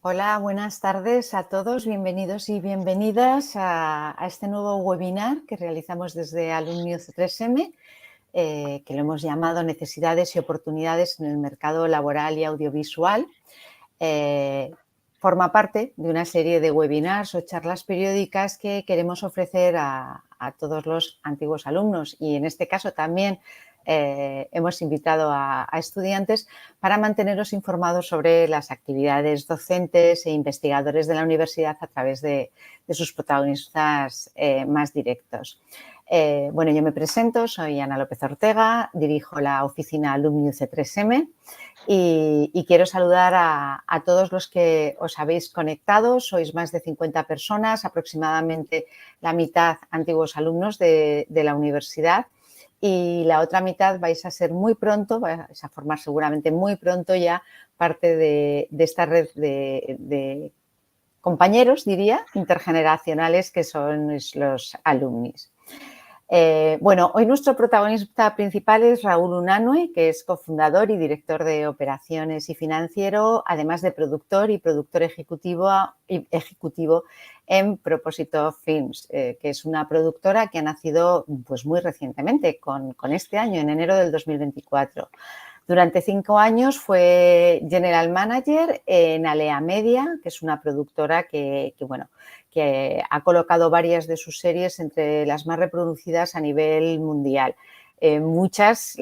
Hola, buenas tardes a todos. Bienvenidos y bienvenidas a este nuevo webinar que realizamos desde Alumni UC3M, que lo hemos llamado Necesidades y oportunidades en el mercado laboral y audiovisual. Forma parte de una serie de webinars o charlas periódicas que queremos ofrecer a todos los antiguos alumnos, y en este caso también hemos invitado a estudiantes para manteneros informados sobre las actividades docentes e investigadores de la universidad a través de sus protagonistas más directos. Bueno, yo me presento, soy Ana López Ortega, dirijo la oficina Alumni UC3M y quiero saludar a todos los que os habéis conectado. Sois más de 50 personas, aproximadamente la mitad antiguos alumnos de la universidad, y la otra mitad vais a ser muy pronto, vais a formar seguramente muy pronto ya parte de esta red de compañeros, diría, intergeneracionales que son los alumnis. Bueno, hoy nuestro protagonista principal es Raúl Unanue, que es cofundador y director de operaciones y financiero, además de productor y productor ejecutivo en Propósito Films, que es una productora que ha nacido pues, muy recientemente, con este año, en enero del 2024. Durante 5 años fue General Manager en Alea Media, que es una productora que ha colocado varias de sus series entre las más reproducidas a nivel mundial. Muchas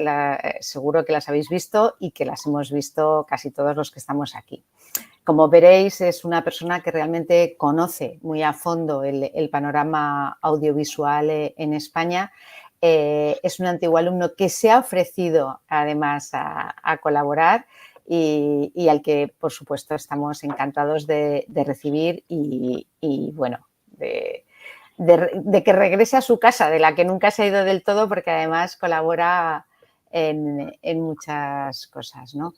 seguro que las habéis visto y que las hemos visto casi todos los que estamos aquí. Como veréis, es una persona que realmente conoce muy a fondo el panorama audiovisual en España. Es un antiguo alumno que se ha ofrecido además a colaborar y al que, por supuesto, estamos encantados de recibir y bueno, de que regrese a su casa, de la que nunca se ha ido del todo, porque además colabora en muchas cosas, ¿no?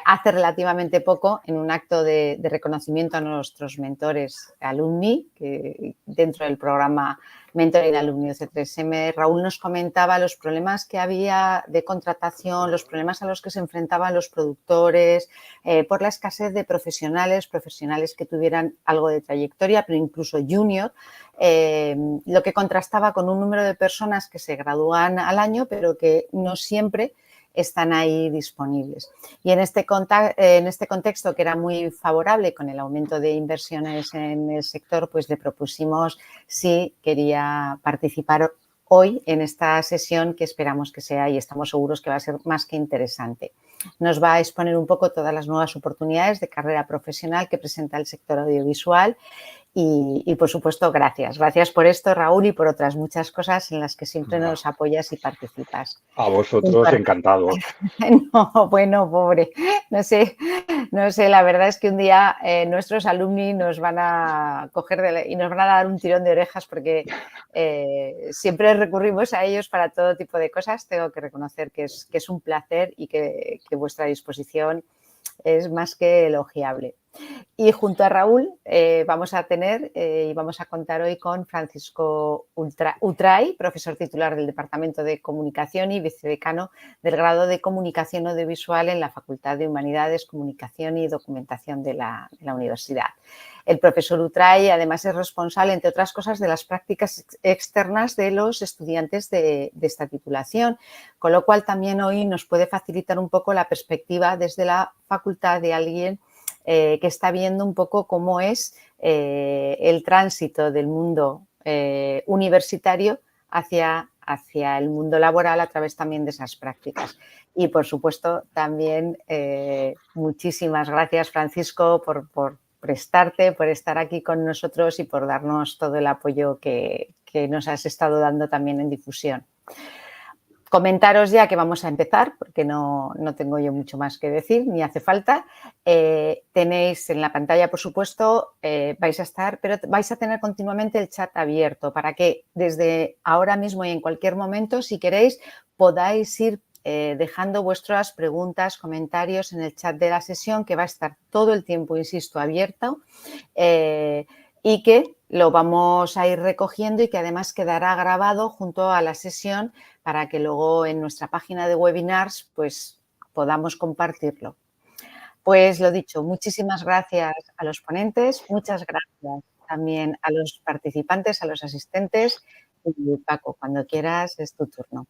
Hace relativamente poco, en un acto de reconocimiento a nuestros mentores alumni, que dentro del programa Mentoring Alumni UC3M, Raúl nos comentaba los problemas que había de contratación, los problemas a los que se enfrentaban los productores, por la escasez de profesionales que tuvieran algo de trayectoria, pero incluso junior, lo que contrastaba con un número de personas que se gradúan al año, pero que no siempre están ahí disponibles. Y en este contexto, que era muy favorable con el aumento de inversiones en el sector, pues le propusimos si quería participar hoy en esta sesión, que esperamos que sea, y estamos seguros que va a ser más que interesante. Nos va a exponer un poco todas las nuevas oportunidades de carrera profesional que presenta el sector audiovisual. Y, por supuesto, gracias. Gracias por esto, Raúl, y por otras muchas cosas en las que siempre nos apoyas y participas. A vosotros, encantados. No, bueno, pobre. No sé, la verdad es que un día nuestros alumni nos van a coger y nos van a dar un tirón de orejas, porque siempre recurrimos a ellos para todo tipo de cosas. Tengo que reconocer que es un placer y que vuestra disposición es más que elogiable. Y junto a Raúl vamos a tener y vamos a contar hoy con Francisco Utray, profesor titular del Departamento de Comunicación y vicedecano del grado de Comunicación Audiovisual en la Facultad de Humanidades, Comunicación y Documentación de la Universidad. El profesor Utray además es responsable, entre otras cosas, de las prácticas externas de los estudiantes de esta titulación, con lo cual también hoy nos puede facilitar un poco la perspectiva desde la facultad de alguien que está viendo un poco cómo es el tránsito del mundo universitario hacia el mundo laboral a través también de esas prácticas. Y, por supuesto, también muchísimas gracias, Francisco, por prestarte, por estar aquí con nosotros y por darnos todo el apoyo que nos has estado dando también en difusión. Comentaros ya que vamos a empezar, porque no tengo yo mucho más que decir, ni hace falta. Tenéis en la pantalla, por supuesto, pero vais a tener continuamente el chat abierto para que desde ahora mismo y en cualquier momento, si queréis, podáis ir dejando vuestras preguntas, comentarios en el chat de la sesión, que va a estar todo el tiempo, insisto, abierto, y que lo vamos a ir recogiendo y que además quedará grabado junto a la sesión para que luego en nuestra página de webinars pues podamos compartirlo. Pues lo dicho, muchísimas gracias a los ponentes, muchas gracias también a los participantes, a los asistentes. Y Paco, cuando quieras es tu turno.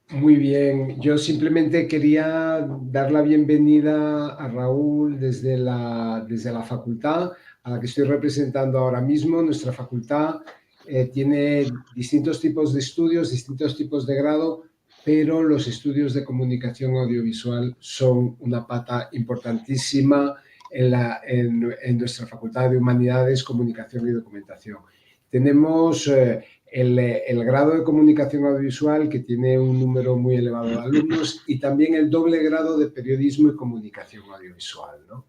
Muy bien, yo simplemente quería dar la bienvenida a Raúl desde la facultad a la que estoy representando ahora mismo. Nuestra facultad tiene distintos tipos de estudios, distintos tipos de grado, pero los estudios de comunicación audiovisual son una pata importantísima en nuestra Facultad de Humanidades, Comunicación y Documentación. Tenemos el grado de comunicación audiovisual, que tiene un número muy elevado de alumnos, y también el doble grado de periodismo y comunicación audiovisual, ¿no?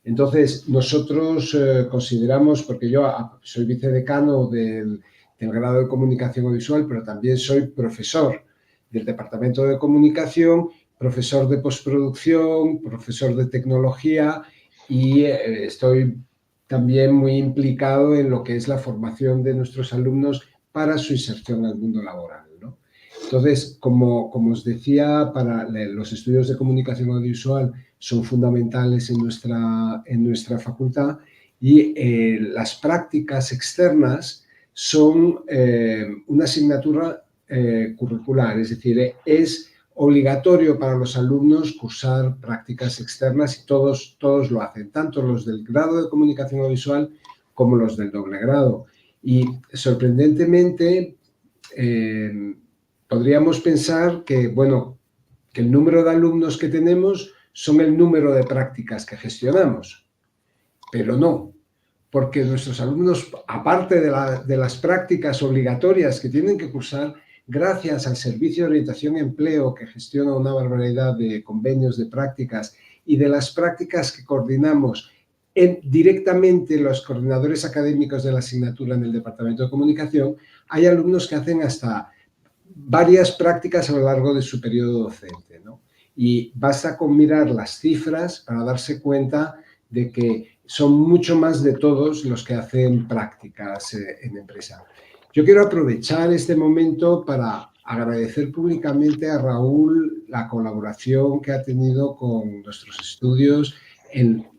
Entonces, nosotros consideramos, porque yo soy vicedecano del grado de comunicación audiovisual, pero también soy profesor del departamento de comunicación, profesor de postproducción, profesor de tecnología, y estoy también muy implicado en lo que es la formación de nuestros alumnos para su inserción al mundo laboral, ¿no? Entonces, como os decía, para los estudios de comunicación audiovisual son fundamentales en nuestra facultad, y las prácticas externas son una asignatura curricular, es decir, es obligatorio para los alumnos cursar prácticas externas, y todos lo hacen, tanto los del grado de comunicación audiovisual como los del doble grado. Y sorprendentemente podríamos pensar que, bueno, que el número de alumnos que tenemos son el número de prácticas que gestionamos, pero no, porque nuestros alumnos, aparte de las prácticas obligatorias que tienen que cursar, gracias al Servicio de Orientación y Empleo, que gestiona una barbaridad de convenios de prácticas, y de las prácticas que coordinamos directamente los coordinadores académicos de la asignatura en el Departamento de Comunicación, hay alumnos que hacen hasta varias prácticas a lo largo de su periodo docente, ¿no? Y basta con mirar las cifras para darse cuenta de que son mucho más de todos los que hacen prácticas en empresa. Yo quiero aprovechar este momento para agradecer públicamente a Raúl la colaboración que ha tenido con nuestros estudios,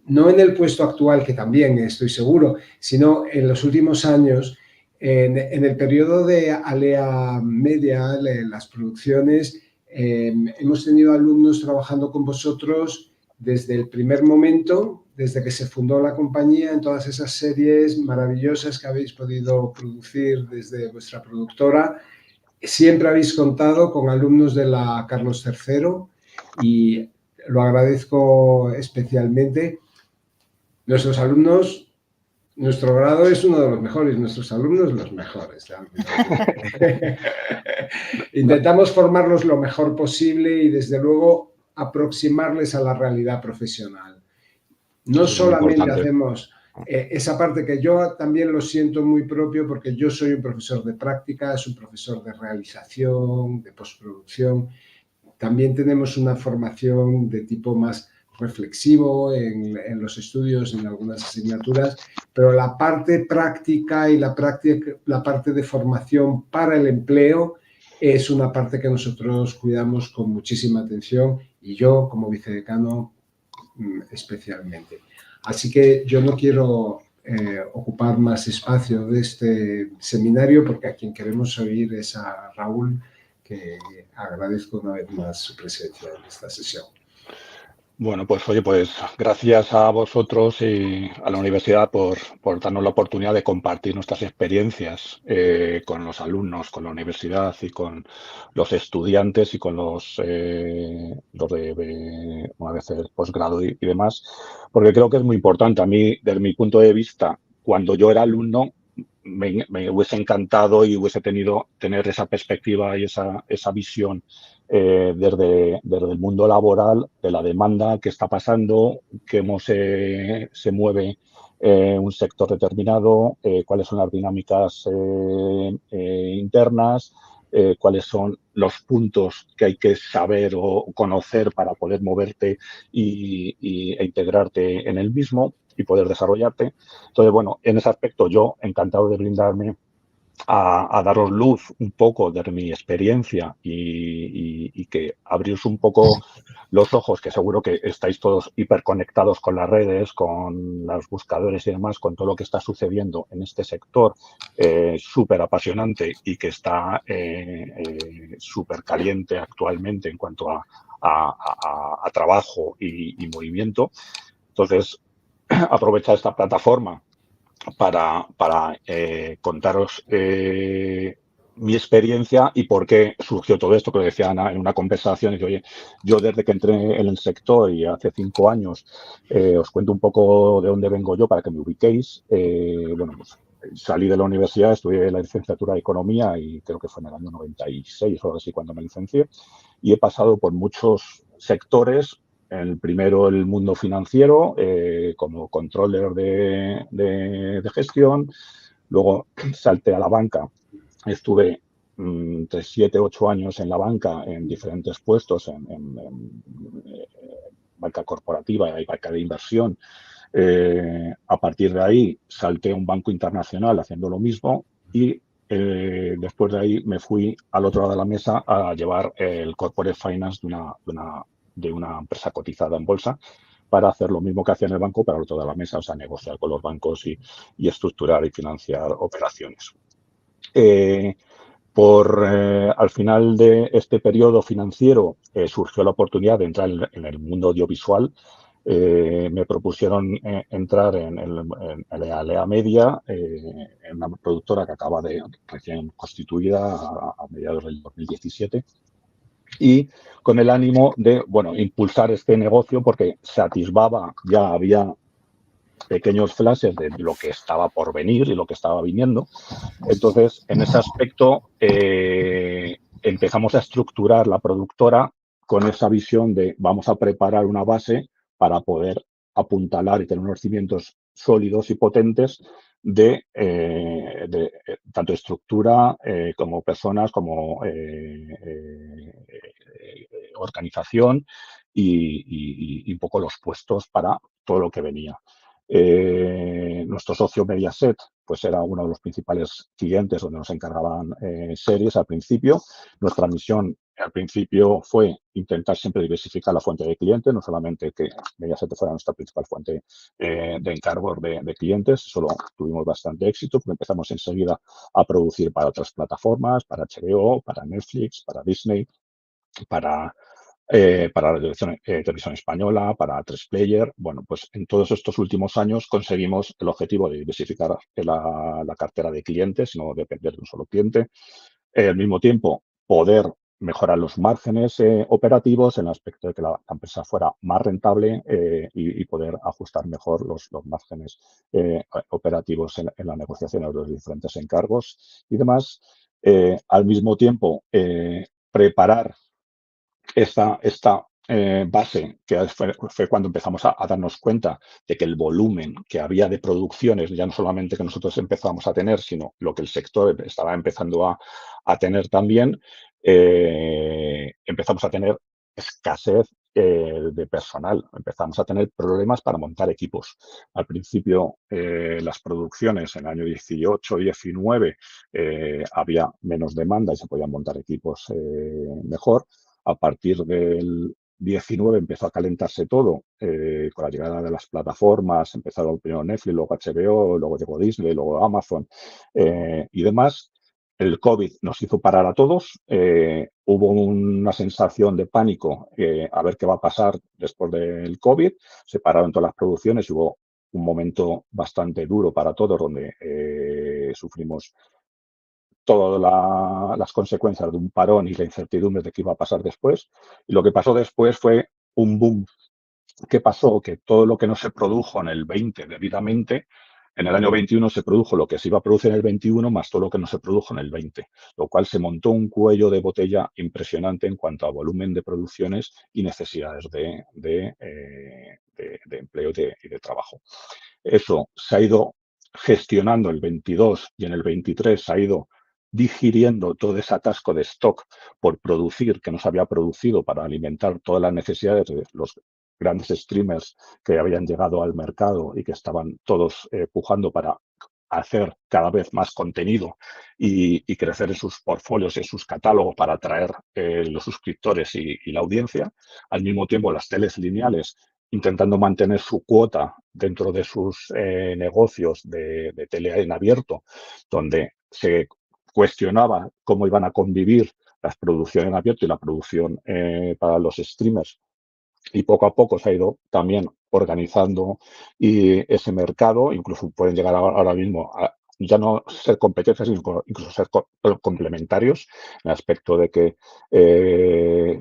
no en el puesto actual, que también estoy seguro, sino en los últimos años. En el periodo de Alea Media, las producciones, hemos tenido alumnos trabajando con vosotros desde el primer momento, desde que se fundó la compañía, en todas esas series maravillosas que habéis podido producir desde vuestra productora. Siempre habéis contado con alumnos de la Carlos III, y lo agradezco especialmente. Nuestros alumnos... Nuestro grado es uno de los mejores, nuestros alumnos los mejores. Intentamos formarlos lo mejor posible y, desde luego, aproximarles a la realidad profesional. No solamente hacemos esa parte, que yo también lo siento muy propio, porque yo soy un profesor de prácticas, un profesor de realización, de postproducción. También tenemos una formación de tipo más reflexivo en los estudios, en algunas asignaturas, pero la parte práctica y la parte de formación para el empleo es una parte que nosotros cuidamos con muchísima atención, y yo, como vicedecano, especialmente. Así que yo no quiero ocupar más espacio de este seminario, porque a quien queremos oír es a Raúl, que agradezco una vez más su presencia en esta sesión. Bueno, pues oye, pues gracias a vosotros y a la universidad por darnos la oportunidad de compartir nuestras experiencias con los alumnos, con la universidad y con los estudiantes y con los de una vez el posgrado y demás, porque creo que es muy importante. A mí, desde mi punto de vista, cuando yo era alumno, me hubiese encantado y hubiese tener esa perspectiva y esa visión desde el mundo laboral, de la demanda que está pasando, cómo se mueve un sector determinado, cuáles son las dinámicas internas, cuáles son los puntos que hay que saber o conocer para poder moverte e integrarte en el mismo y poder desarrollarte. Entonces, bueno, en ese aspecto yo encantado de brindarme a daros luz un poco de mi experiencia y que abriros un poco los ojos, que seguro que estáis todos hiperconectados con las redes, con los buscadores y demás, con todo lo que está sucediendo en este sector súper apasionante y que está súper caliente actualmente en cuanto a trabajo y movimiento. Entonces, aprovechar esta plataforma para contaros mi experiencia y por qué surgió todo esto, que lo decía Ana en una conversación, y que, oye, yo desde que entré en el sector y hace 5 años, os cuento un poco de dónde vengo yo para que me ubiquéis. Bueno, pues salí de la universidad, estudié la licenciatura de Economía y creo que fue en el año 96 o algo así cuando me licencié, y he pasado por muchos sectores. El primero, el mundo financiero, como controller de gestión. Luego salté a la banca. Estuve entre 7, 8 años en la banca, en diferentes puestos, en banca corporativa y banca de inversión. A partir de ahí salté a un banco internacional haciendo lo mismo y después de ahí me fui al otro lado de la mesa a llevar el corporate finance de una empresa cotizada en bolsa para hacer lo mismo que hacía en el banco, pero al otro lado de la mesa, o sea, negociar con los bancos y estructurar y financiar operaciones. Al final de este periodo financiero surgió la oportunidad de entrar en el mundo audiovisual. Me propusieron entrar en la Alea Media, en una productora que acaba de recién constituida a mediados del 2017, y con el ánimo de, bueno, impulsar este negocio porque se atisbaba, ya había pequeños flashes de lo que estaba por venir y lo que estaba viniendo. Entonces, en ese aspecto, empezamos a estructurar la productora con esa visión de vamos a preparar una base para poder apuntalar y tener unos cimientos sólidos y potentes de tanto estructura como personas, como organización y un poco los puestos para todo lo que venía. Nuestro socio Mediaset pues era uno de los principales clientes donde nos encargaban series al principio. Nuestra misión al principio fue intentar siempre diversificar la fuente de clientes, no solamente que Mediaset fuera nuestra principal fuente de encargos de clientes. Solo tuvimos bastante éxito porque empezamos enseguida a producir para otras plataformas, para HBO, para Netflix, para Disney, para la televisión española, para 3Player. Bueno, pues en todos estos últimos años conseguimos el objetivo de diversificar la cartera de clientes, no depender de un solo cliente. Al mismo tiempo, poder mejorar los márgenes operativos en el aspecto de que la empresa fuera más rentable y poder ajustar mejor los márgenes operativos en la negociación de los diferentes encargos y demás. Al mismo tiempo, preparar esta base, que fue cuando empezamos a darnos cuenta de que el volumen que había de producciones, ya no solamente que nosotros empezamos a tener, sino lo que el sector estaba empezando a tener también, empezamos a tener escasez de personal, empezamos a tener problemas para montar equipos. Al principio, las producciones en el año 18 y 19 había menos demanda y se podían montar equipos mejor. A partir del 19 empezó a calentarse todo con la llegada de las plataformas. Empezaron primero Netflix, luego HBO, luego llegó Disney, luego Amazon y demás. El COVID nos hizo parar a todos. Hubo una sensación de pánico a ver qué va a pasar después del COVID. Se pararon todas las producciones y hubo un momento bastante duro para todos donde sufrimos todas las consecuencias de un parón y la incertidumbre de qué iba a pasar después. Y lo que pasó después fue un boom. ¿Qué pasó? Que todo lo que no se produjo en el 20 debidamente, en el año 21 se produjo lo que se iba a producir en el 21 más todo lo que no se produjo en el 20, lo cual se montó un cuello de botella impresionante en cuanto a volumen de producciones y necesidades de empleo y de trabajo. Eso se ha ido gestionando el 22 y en el 23 se ha ido digiriendo todo ese atasco de stock por producir que no se había producido para alimentar todas las necesidades de los grandes streamers que habían llegado al mercado y que estaban todos pujando para hacer cada vez más contenido y crecer en sus portfolios, en sus catálogos para atraer los suscriptores y la audiencia. Al mismo tiempo, las teles lineales intentando mantener su cuota dentro de sus negocios de tele en abierto, donde se cuestionaba cómo iban a convivir las producciones en abierto y la producción para los streamers. Y poco a poco se ha ido también organizando ese mercado, incluso pueden llegar ahora mismo a ya no ser competencias, sino incluso ser complementarios, en el aspecto de que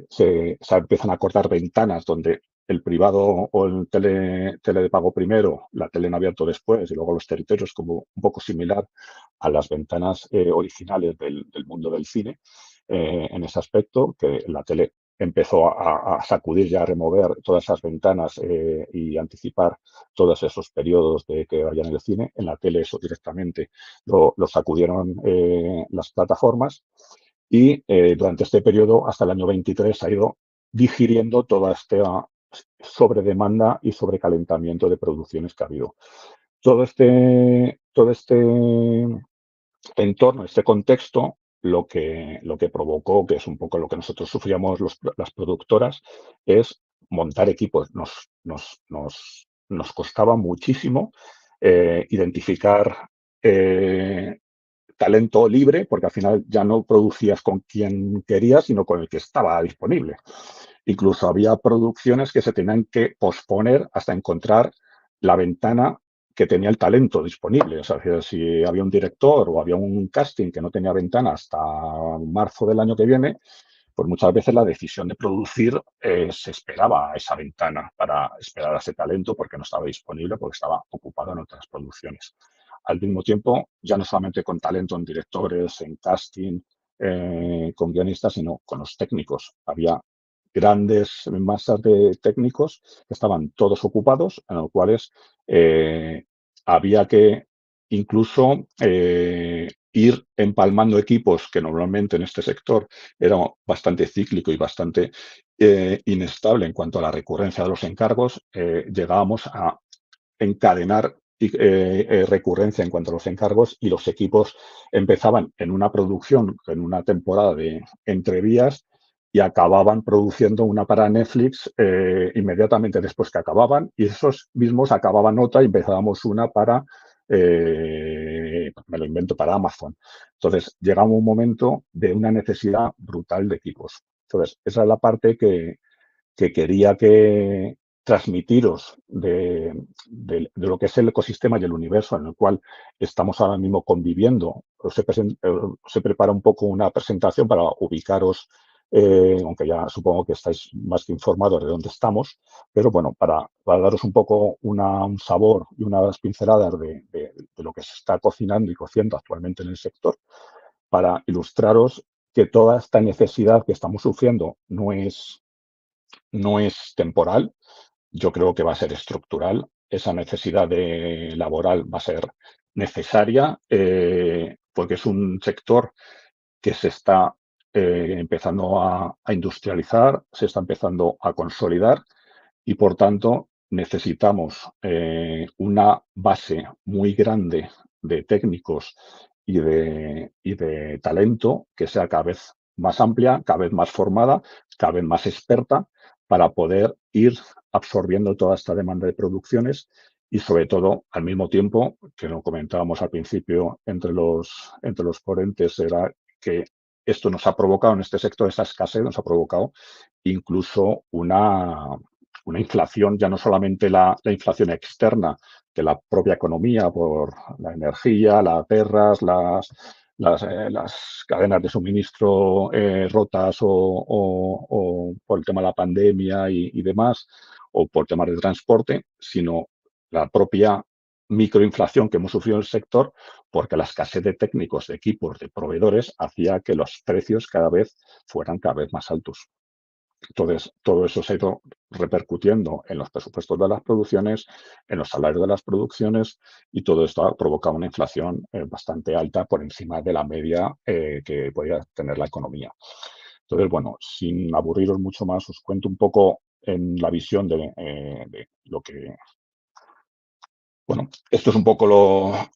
se empiezan a cortar ventanas donde el privado o el tele de pago primero, la tele en abierto después y luego los territorios, como un poco similar a las ventanas originales del mundo del cine, en ese aspecto, que la tele empezó a sacudir y a remover todas esas ventanas y anticipar todos esos periodos de que vayan en el cine. En la tele eso directamente lo sacudieron las plataformas y durante este periodo, hasta el año 23, ha ido digiriendo toda esta sobredemanda y sobrecalentamiento de producciones que ha habido. Todo este entorno, este contexto, lo que provocó, que es un poco lo que nosotros sufríamos las productoras, es montar equipos. Nos costaba muchísimo identificar talento libre, porque al final ya no producías con quien querías, sino con el que estaba disponible. Incluso había producciones que se tenían que posponer hasta encontrar la ventana que tenía el talento disponible. O sea, si había un director o había un casting que no tenía ventana hasta marzo del año que viene, pues muchas veces la decisión de producir se esperaba a esa ventana para esperar a ese talento porque no estaba disponible, porque estaba ocupado en otras producciones. Al mismo tiempo, ya no solamente con talento en directores, en casting, con guionistas, sino con los técnicos. Había grandes masas de técnicos que estaban todos ocupados, en los cuales había que incluso ir empalmando equipos que normalmente en este sector era bastante cíclico y bastante inestable en cuanto a la recurrencia de los encargos. Llegábamos a encadenar recurrencia en cuanto a los encargos y los equipos empezaban en una producción, en una temporada de entrevías y acababan produciendo una para Netflix inmediatamente después que acababan y esos mismos acababan otra y empezábamos una para, me lo invento, para Amazon. Entonces, llegaba un momento de una necesidad brutal de equipos. Entonces, esa es la parte que quería transmitiros de lo que es el ecosistema y el universo en el cual estamos ahora mismo conviviendo. Os he preparado un poco una presentación para ubicaros, aunque ya supongo que estáis más que informados de dónde estamos, pero bueno, para daros un poco un sabor y unas pinceladas de lo que se está cocinando y cociendo actualmente en el sector, para ilustraros que toda esta necesidad que estamos sufriendo no es temporal, yo creo que va a ser estructural. Esa necesidad laboral va a ser necesaria porque es un sector que se está empezando a industrializar, se está empezando a consolidar y, por tanto, necesitamos una base muy grande de técnicos y de talento que sea cada vez más amplia, cada vez más formada, cada vez más experta para poder ir absorbiendo toda esta demanda de producciones y, sobre todo, al mismo tiempo, que lo comentábamos al principio entre los ponentes, era que esto nos ha provocado en este sector, esa escasez nos ha provocado incluso una inflación, ya no solamente la inflación externa de la propia economía por la energía, las guerras, las cadenas de suministro rotas o por el tema de la pandemia y demás, o por temas de transporte, sino la propia microinflación que hemos sufrido en el sector, porque la escasez de técnicos, de equipos, de proveedores, hacía que los precios fueran cada vez más altos. Entonces, todo eso se ha ido repercutiendo en los presupuestos de las producciones, en los salarios de las producciones y todo esto ha provocado una inflación bastante alta por encima de la media que podía tener la economía. Entonces, bueno, sin aburriros mucho más, os cuento un poco en la visión de lo que Bueno, esto es un poco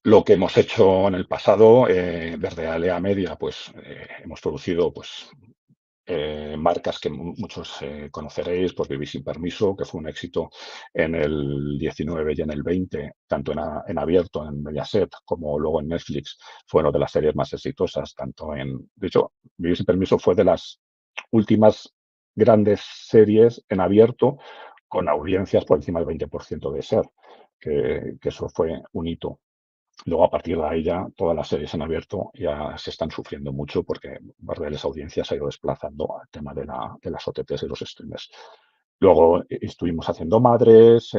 lo que hemos hecho en el pasado. Desde Alea Media, pues hemos producido pues, marcas que muchos conoceréis, pues Vivir sin permiso, que fue un éxito en el 19 y en el 20, tanto en abierto, en Mediaset, como luego en Netflix. Fue una de las series más exitosas, de hecho, Vivir sin permiso fue de las últimas grandes series en abierto con audiencias por encima del 20% de SER, que eso fue un hito. Luego, a partir de ahí ya todas las series en abierto ya se están sufriendo mucho porque las audiencias se ha ido desplazando al tema de las OTTs y los streamers. Luego estuvimos haciendo Madres,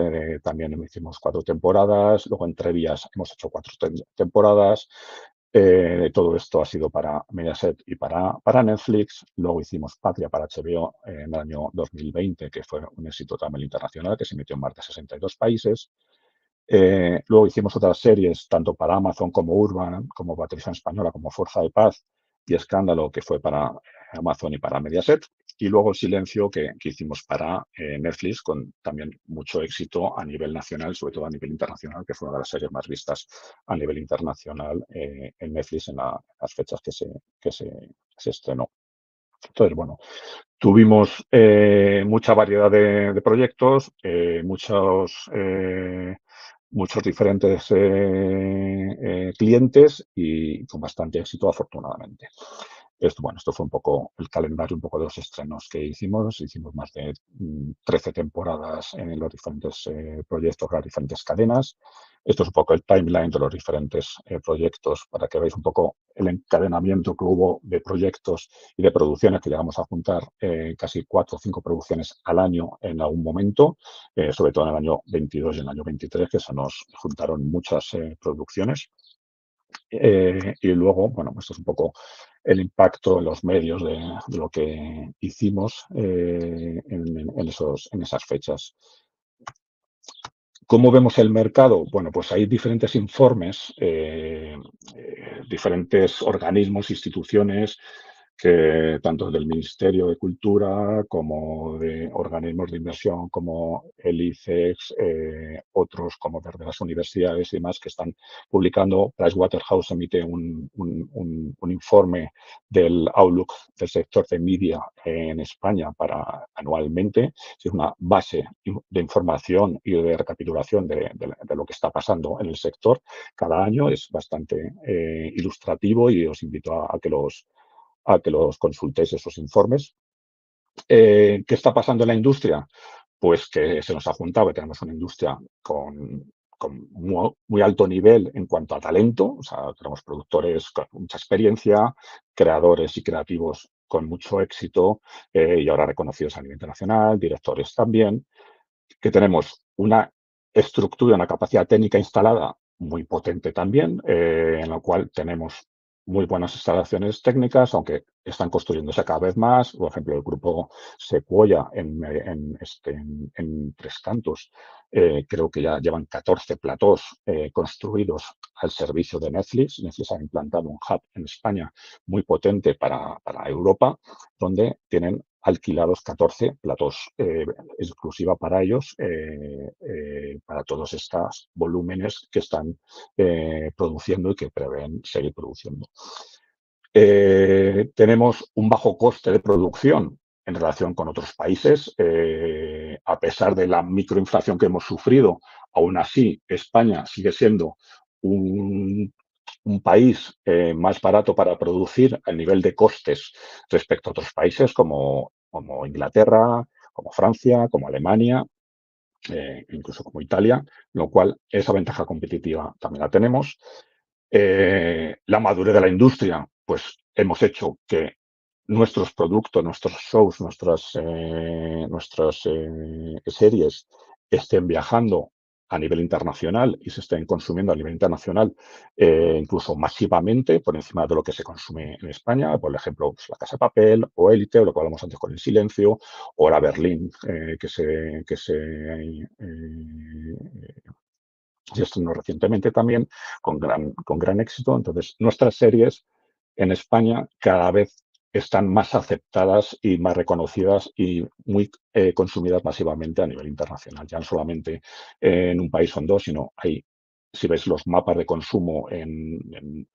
también hicimos 4 temporadas, luego en Trevías hemos hecho 4 temporadas. Todo esto ha sido para Mediaset y para Netflix. Luego hicimos Patria para HBO en el año 2020, que fue un éxito también internacional, que se emitió en más de 62 países. Luego hicimos otras series, tanto para Amazon como Urban, como Patricia Española, como Fuerza de Paz y Escándalo, que fue para Amazon y para Mediaset. Y luego El Silencio, que hicimos para Netflix, con también mucho éxito a nivel nacional, sobre todo a nivel internacional, que fue una de las series más vistas a nivel internacional en Netflix en las fechas que se estrenó. Entonces, bueno, tuvimos mucha variedad de proyectos, muchos diferentes clientes y con bastante éxito, afortunadamente. Esto fue un poco el calendario, un poco de los estrenos que hicimos. Hicimos más de 13 temporadas en los diferentes proyectos, las diferentes cadenas. Esto es un poco el timeline de los diferentes proyectos para que veáis un poco el encadenamiento que hubo de proyectos y de producciones, que llegamos a juntar casi 4 o 5 producciones al año en algún momento, sobre todo en el año 22 y en el año 23, que se nos juntaron muchas producciones. Y luego, bueno, esto es un poco el impacto en los medios de lo que hicimos en esas fechas. ¿Cómo vemos el mercado? Bueno, pues hay diferentes informes, diferentes organismos, instituciones, que tanto del Ministerio de Cultura como de organismos de inversión como el ICEX, otros como desde las universidades y demás, que están publicando. Pricewaterhouse emite un informe del outlook del sector de media en España anualmente. Es una base de información y de recapitulación de lo que está pasando en el sector cada año. Es bastante ilustrativo y os invito a que los consultéis esos informes. ¿Qué está pasando en la industria? Pues que se nos ha juntado que tenemos una industria con muy alto nivel en cuanto a talento. O sea, tenemos productores con mucha experiencia, creadores y creativos con mucho éxito y ahora reconocidos a nivel internacional, directores también, que tenemos una estructura, una capacidad técnica instalada muy potente también, en la cual tenemos muy buenas instalaciones técnicas, aunque están construyéndose cada vez más. Por ejemplo, el grupo Sequoia en Tres Cantos, creo que ya llevan 14 platós construidos al servicio de Netflix. Netflix ha implantado un hub en España muy potente para Europa, donde tienen alquilados 14 platós exclusiva para ellos, para todos estos volúmenes que están produciendo y que prevén seguir produciendo. Tenemos un bajo coste de producción en relación con otros países. A pesar de la microinflación que hemos sufrido, aún así España sigue siendo un país más barato para producir a nivel de costes respecto a otros países como Inglaterra, como Francia, como Alemania, incluso como Italia, lo cual esa ventaja competitiva también la tenemos. La madurez de la industria, pues hemos hecho que nuestros productos, nuestros shows, nuestras series estén viajando a nivel internacional y se estén consumiendo a nivel internacional, incluso masivamente, por encima de lo que se consume en España. Por ejemplo, pues, La Casa de Papel o Élite, o lo que hablamos antes con El Silencio, o la Berlín, que se estrenó recientemente también con gran éxito. Entonces, nuestras series en España cada vez están más aceptadas y más reconocidas y muy consumidas masivamente a nivel internacional. Ya no solamente en un país o en dos, sino hay si veis los mapas de consumo en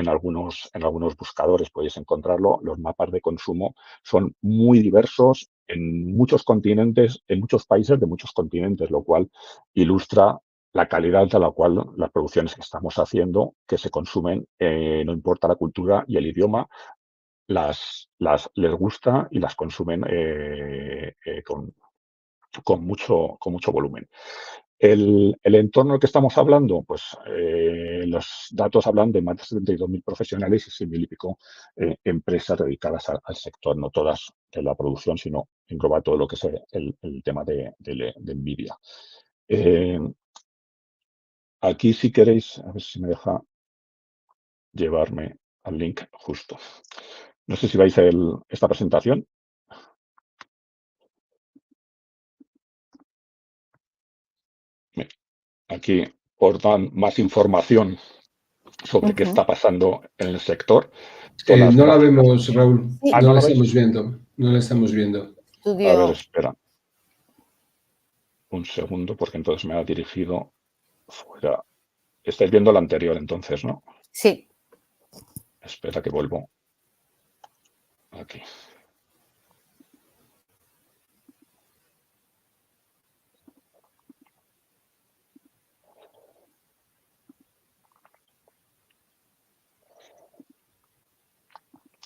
algunos buscadores podéis encontrarlo, los mapas de consumo son muy diversos en muchos continentes, en muchos países de muchos continentes, lo cual ilustra la calidad a la cual las producciones que estamos haciendo, que se consumen, no importa la cultura y el idioma, les gusta y las consumen con mucho volumen. El entorno del que estamos hablando, pues los datos hablan de más de 72.000 profesionales y 6.000 y pico empresas dedicadas al sector, no todas de la producción, sino engloba todo lo que es el tema de NVIDIA. Aquí, si queréis, a ver si me deja llevarme al link justo. No sé si vais a ver esta presentación. Aquí os dan más información sobre qué está pasando en el sector. Todas las No la gráficas. vemos, Raúl. Sí. No ¿no la la veis? estamos viendo. No la estamos viendo. A ver, espera. Un segundo, porque entonces me ha dirigido fuera. Estáis viendo la anterior entonces, ¿no? Sí. Espera que vuelvo. Aquí.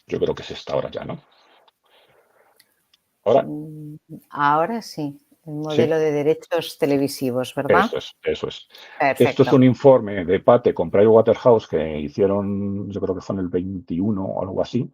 Yo creo que es esta ahora ya, ¿no? ¿Ahora? Ahora sí. El modelo de derechos televisivos, ¿verdad? Eso es, eso es. Perfecto. Esto es un informe de Pate con Pricewaterhouse que hicieron, yo creo que fue en el 21 o algo así,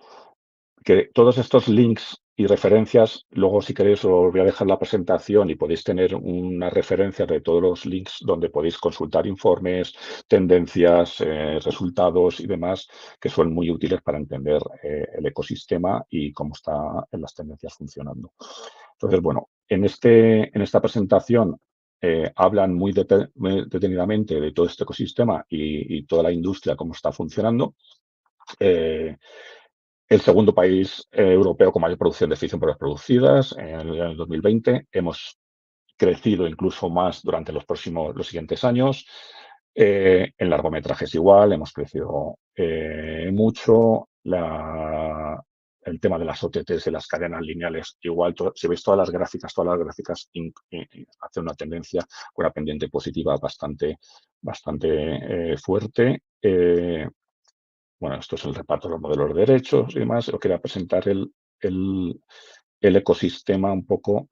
que todos estos links y referencias, luego si queréis os voy a dejar la presentación y podéis tener una referencia de todos los links donde podéis consultar informes, tendencias, resultados y demás, que son muy útiles para entender el ecosistema y cómo están las tendencias funcionando. Entonces, bueno, en esta presentación hablan muy detenidamente de todo este ecosistema y toda la industria, cómo está funcionando. El segundo país europeo con mayor producción de ficción por horas producidas en el 2020. Hemos crecido incluso más durante los siguientes años. En largometrajes igual, hemos crecido mucho. El tema de las OTTs y las cadenas lineales igual. Si veis todas las gráficas hacen una tendencia, una pendiente positiva bastante fuerte. Bueno, esto es el reparto de los modelos de derechos y demás. Os quería presentar el ecosistema un poco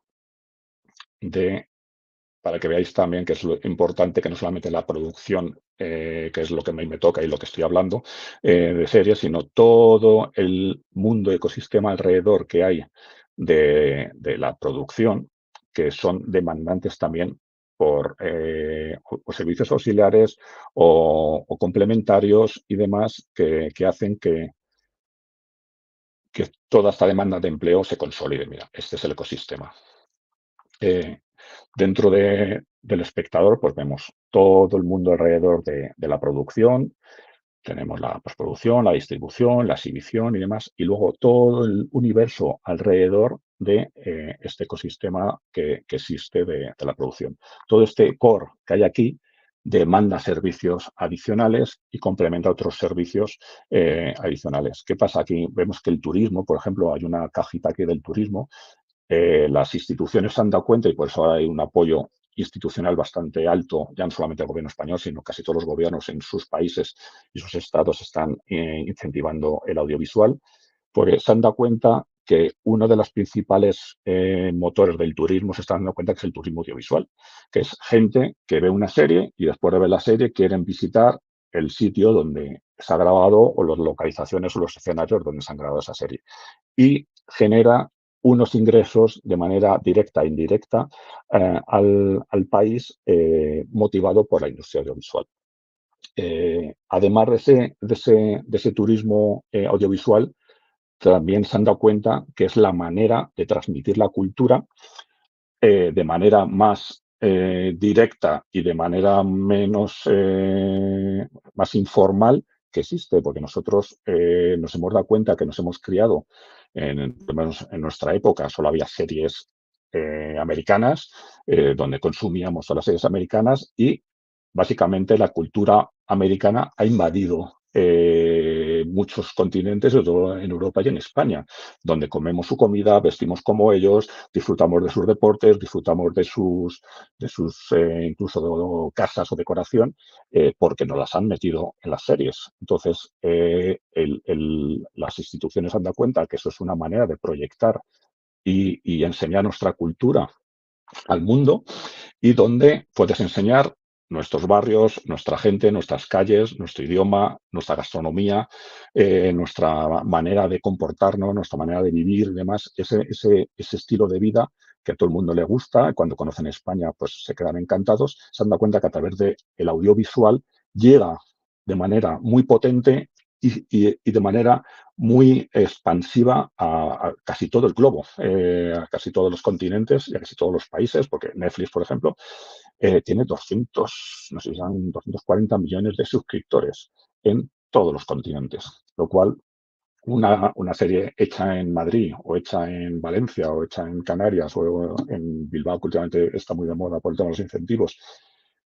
para que veáis también que es lo importante, que no solamente la producción, que es lo que me toca y lo que estoy hablando, de series, sino todo el mundo ecosistema alrededor que hay de la producción, que son demandantes también por o servicios auxiliares o complementarios y demás que hacen que toda esta demanda de empleo se consolide. Mira, este es el ecosistema. Dentro del espectador, pues vemos todo el mundo alrededor de la producción. Tenemos la postproducción, la distribución, la exhibición y demás, y luego todo el universo alrededor de este ecosistema que existe de la producción. Todo este core que hay aquí demanda servicios adicionales y complementa otros servicios adicionales. ¿Qué pasa aquí? Vemos que el turismo, por ejemplo, hay una cajita aquí del turismo. Las instituciones se han dado cuenta y por eso hay un apoyo institucional bastante alto, ya no solamente el gobierno español, sino casi todos los gobiernos en sus países y sus estados están incentivando el audiovisual, porque se han dado cuenta que uno de los principales motores del turismo se están dando cuenta que es el turismo audiovisual, que es gente que ve una serie y después de ver la serie quieren visitar el sitio donde se ha grabado o las localizaciones o los escenarios donde se han grabado esa serie. Y genera unos ingresos de manera directa e indirecta al país motivado por la industria audiovisual. Además de ese turismo audiovisual, también se han dado cuenta que es la manera de transmitir la cultura de manera más directa y de manera más informal que existe, porque nosotros nos hemos dado cuenta que nos hemos criado, por lo menos en nuestra época, solo había series americanas, donde consumíamos todas las series americanas y básicamente la cultura americana ha invadido muchos continentes, sobre todo en Europa y en España, donde comemos su comida, vestimos como ellos, disfrutamos de sus deportes, disfrutamos de sus incluso de casas o decoración, porque nos las han metido en las series. Entonces, las instituciones se han dado cuenta que eso es una manera de proyectar y enseñar nuestra cultura al mundo, y donde puedes enseñar nuestros barrios, nuestra gente, nuestras calles, nuestro idioma, nuestra gastronomía, nuestra manera de comportarnos, nuestra manera de vivir y demás, ese estilo de vida que a todo el mundo le gusta. Cuando conocen España, pues se quedan encantados. Se han dado cuenta que a través del audiovisual llega de manera muy potente y de manera muy expansiva a casi todo el globo, a casi todos los continentes y a casi todos los países, porque Netflix, por ejemplo, tiene 200, no sé si son 240 millones de suscriptores en todos los continentes, lo cual una serie hecha en Madrid o hecha en Valencia o hecha en Canarias o en Bilbao, que últimamente está muy de moda por el tema de los incentivos,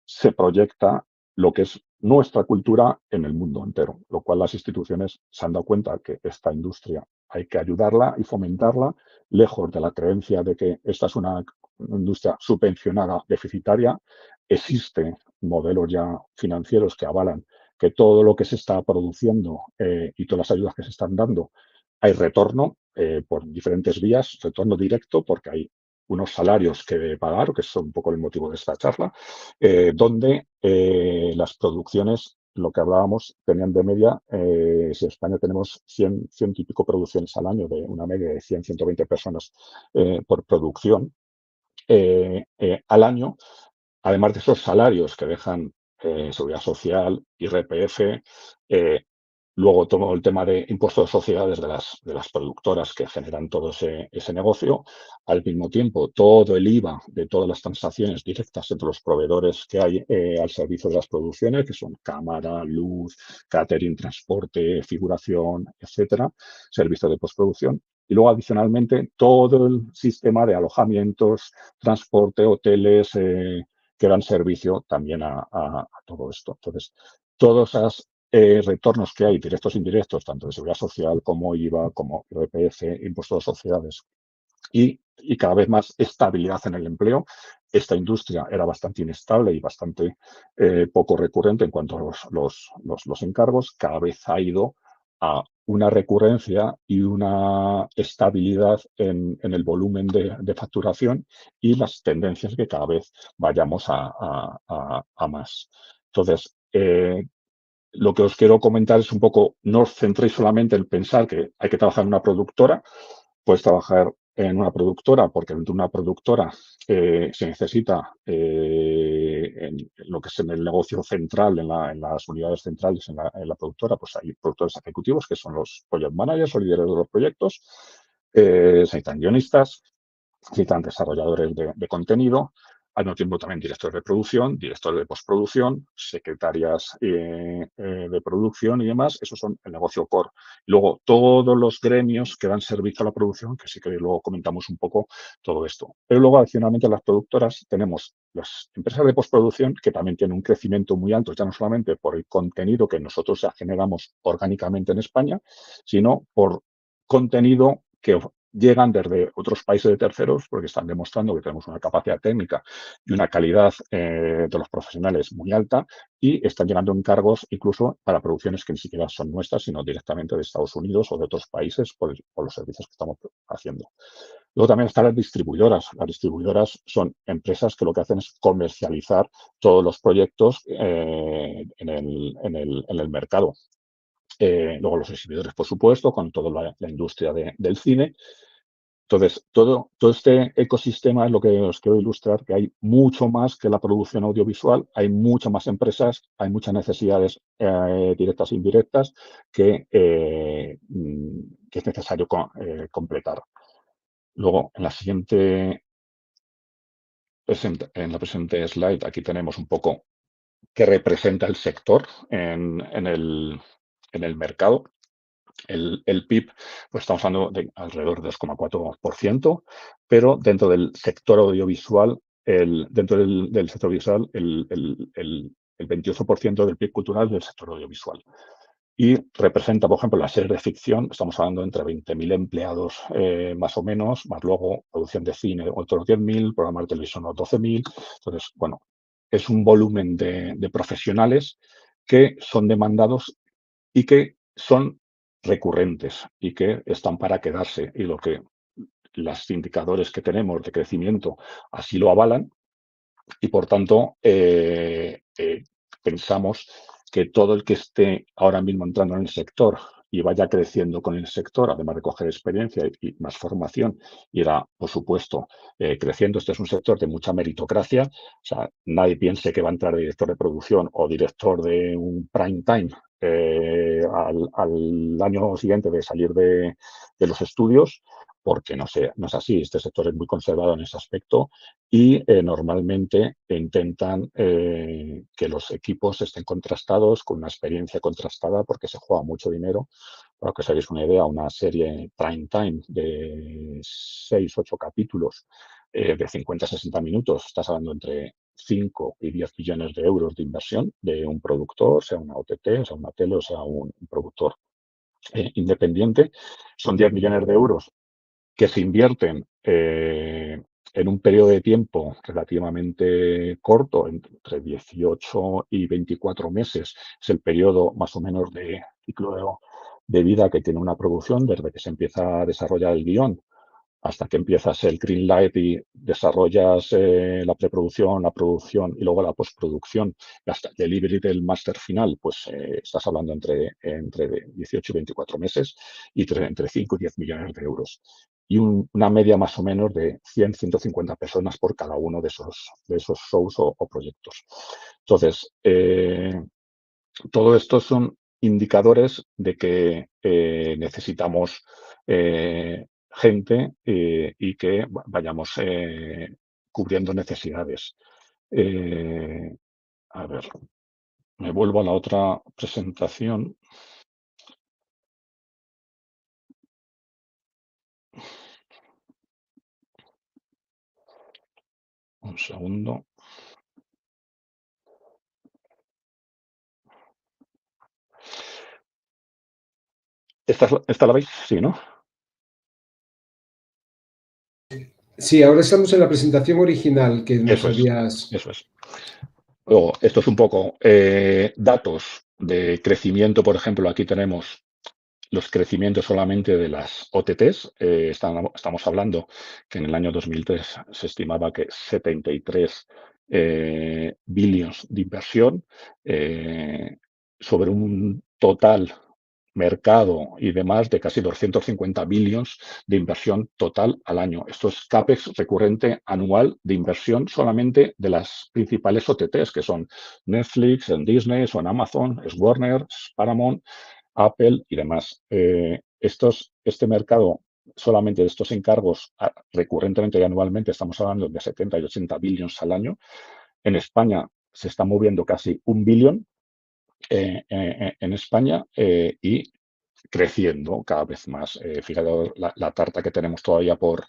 se proyecta lo que es nuestra cultura en el mundo entero, lo cual las instituciones se han dado cuenta que esta industria hay que ayudarla y fomentarla, lejos de la creencia de que esta es una industria subvencionada, deficitaria. Existen modelos ya financieros que avalan que todo lo que se está produciendo y todas las ayudas que se están dando, hay retorno por diferentes vías, retorno directo, porque hay unos salarios que pagar, que es un poco el motivo de esta charla, donde las producciones, lo que hablábamos, tenían de media, si en España tenemos 100 y pico producciones al año, de una media de 100, 120 personas por producción al año, además de esos salarios que dejan Seguridad Social, IRPF, luego todo el tema de impuestos de sociedades de las productoras que generan todo ese negocio, al mismo tiempo todo el IVA de todas las transacciones directas entre los proveedores que hay al servicio de las producciones, que son cámara, luz, catering, transporte, figuración, etcétera, servicio de postproducción. Y luego, adicionalmente, todo el sistema de alojamientos, transporte, hoteles, que dan servicio también a todo esto. Entonces, todos esos retornos que hay, directos e indirectos, tanto de seguridad social como IVA, como IRPF, impuestos de sociedades, y cada vez más estabilidad en el empleo. Esta industria era bastante inestable y bastante poco recurrente en cuanto a los encargos. Cada vez ha ido a una recurrencia y una estabilidad en el volumen de facturación y las tendencias que cada vez vayamos a más. Entonces, lo que os quiero comentar es un poco, no os centréis solamente en pensar que hay que trabajar en una productora. Puedes trabajar en una productora porque dentro de una productora se necesita en lo que es en el negocio central, en las unidades centrales, en la productora, pues hay productores ejecutivos que son los project managers o líderes de los proyectos, se necesitan guionistas, necesitan desarrolladores de contenido, al mismo tiempo también directores de producción, directores de postproducción, secretarias de producción y demás. Esos son el negocio core. Luego, todos los gremios que dan servicio a la producción, que sí que luego comentamos un poco todo esto. Pero luego, adicionalmente, a las productoras tenemos las empresas de postproducción, que también tienen un crecimiento muy alto, ya no solamente por el contenido que nosotros ya generamos orgánicamente en España, sino por contenido que llegan desde otros países de terceros, porque están demostrando que tenemos una capacidad técnica y una calidad de los profesionales muy alta, y están llegando encargos incluso para producciones que ni siquiera son nuestras, sino directamente de Estados Unidos o de otros países por los servicios que estamos haciendo. Luego también están las distribuidoras. Las distribuidoras son empresas que lo que hacen es comercializar todos los proyectos en el mercado. Luego los exhibidores, por supuesto, con toda la industria del cine. Entonces, todo este ecosistema es lo que os quiero ilustrar, que hay mucho más que la producción audiovisual, hay muchas más empresas, hay muchas necesidades directas e indirectas que es necesario completar. Luego, en la presente slide, aquí tenemos un poco qué representa el sector en el mercado. El PIB, pues estamos hablando de alrededor de 2,4%, pero dentro del sector audiovisual, dentro del sector audiovisual, el 28% del PIB cultural del sector audiovisual. Y representa, por ejemplo, la serie de ficción, estamos hablando entre 20.000 empleados más o menos, más luego producción de cine otros 10.000, programas de televisión otros 12.000. Entonces, bueno, es un volumen de profesionales que son demandados y que son recurrentes y que están para quedarse. Y lo que los indicadores que tenemos de crecimiento así lo avalan, y por tanto pensamos que todo el que esté ahora mismo entrando en el sector y vaya creciendo con el sector, además de coger experiencia y más formación, irá, por supuesto, creciendo. Este es un sector de mucha meritocracia. O sea, nadie piense que va a entrar director de producción o director de un prime time al año siguiente de salir de los estudios, porque no es así. Este sector es muy conservado en ese aspecto y normalmente intentan que los equipos estén contrastados, con una experiencia contrastada, porque se juega mucho dinero. Para que os hagáis una idea, una serie prime time de 6, 8 capítulos de 50 a 60 minutos, estás hablando entre 5 y 10 millones de euros de inversión de un productor, sea una OTT, sea una tele o sea un productor independiente. Son 10 millones de euros que se invierten en un periodo de tiempo relativamente corto, entre 18 y 24 meses, es el periodo más o menos de ciclo de vida que tiene una producción, desde que se empieza a desarrollar el guión hasta que empiezas el green light y desarrollas la preproducción, la producción y luego la postproducción, hasta el delivery del máster final, pues estás hablando entre 18 y 24 meses y entre 5 y 10 millones de euros. Y una media más o menos de 100, 150 personas por cada uno de esos shows o proyectos. Entonces, todo esto son indicadores de que necesitamos gente y que vayamos cubriendo necesidades. A ver, me vuelvo a la otra presentación. Un segundo. ¿Esta la veis? Sí, ¿no? Sí, ahora estamos en la presentación original que nos Eso es, habías... eso es. Luego, esto es un poco datos de crecimiento. Por ejemplo, aquí tenemos los crecimientos solamente de las OTTs. Estamos hablando que en el año 2003 se estimaba que 73 billions de inversión sobre un total mercado y demás de casi 250 billions de inversión total al año. Esto es CAPEX recurrente anual de inversión solamente de las principales OTTs, que son Netflix, en Disney, son Amazon, es Warner, es Paramount, Apple y demás. Este mercado, solamente de estos encargos, recurrentemente y anualmente, estamos hablando de 70 y 80 billions al año. En España se está moviendo casi 1 billón en España y creciendo cada vez más. Fíjate la tarta que tenemos todavía por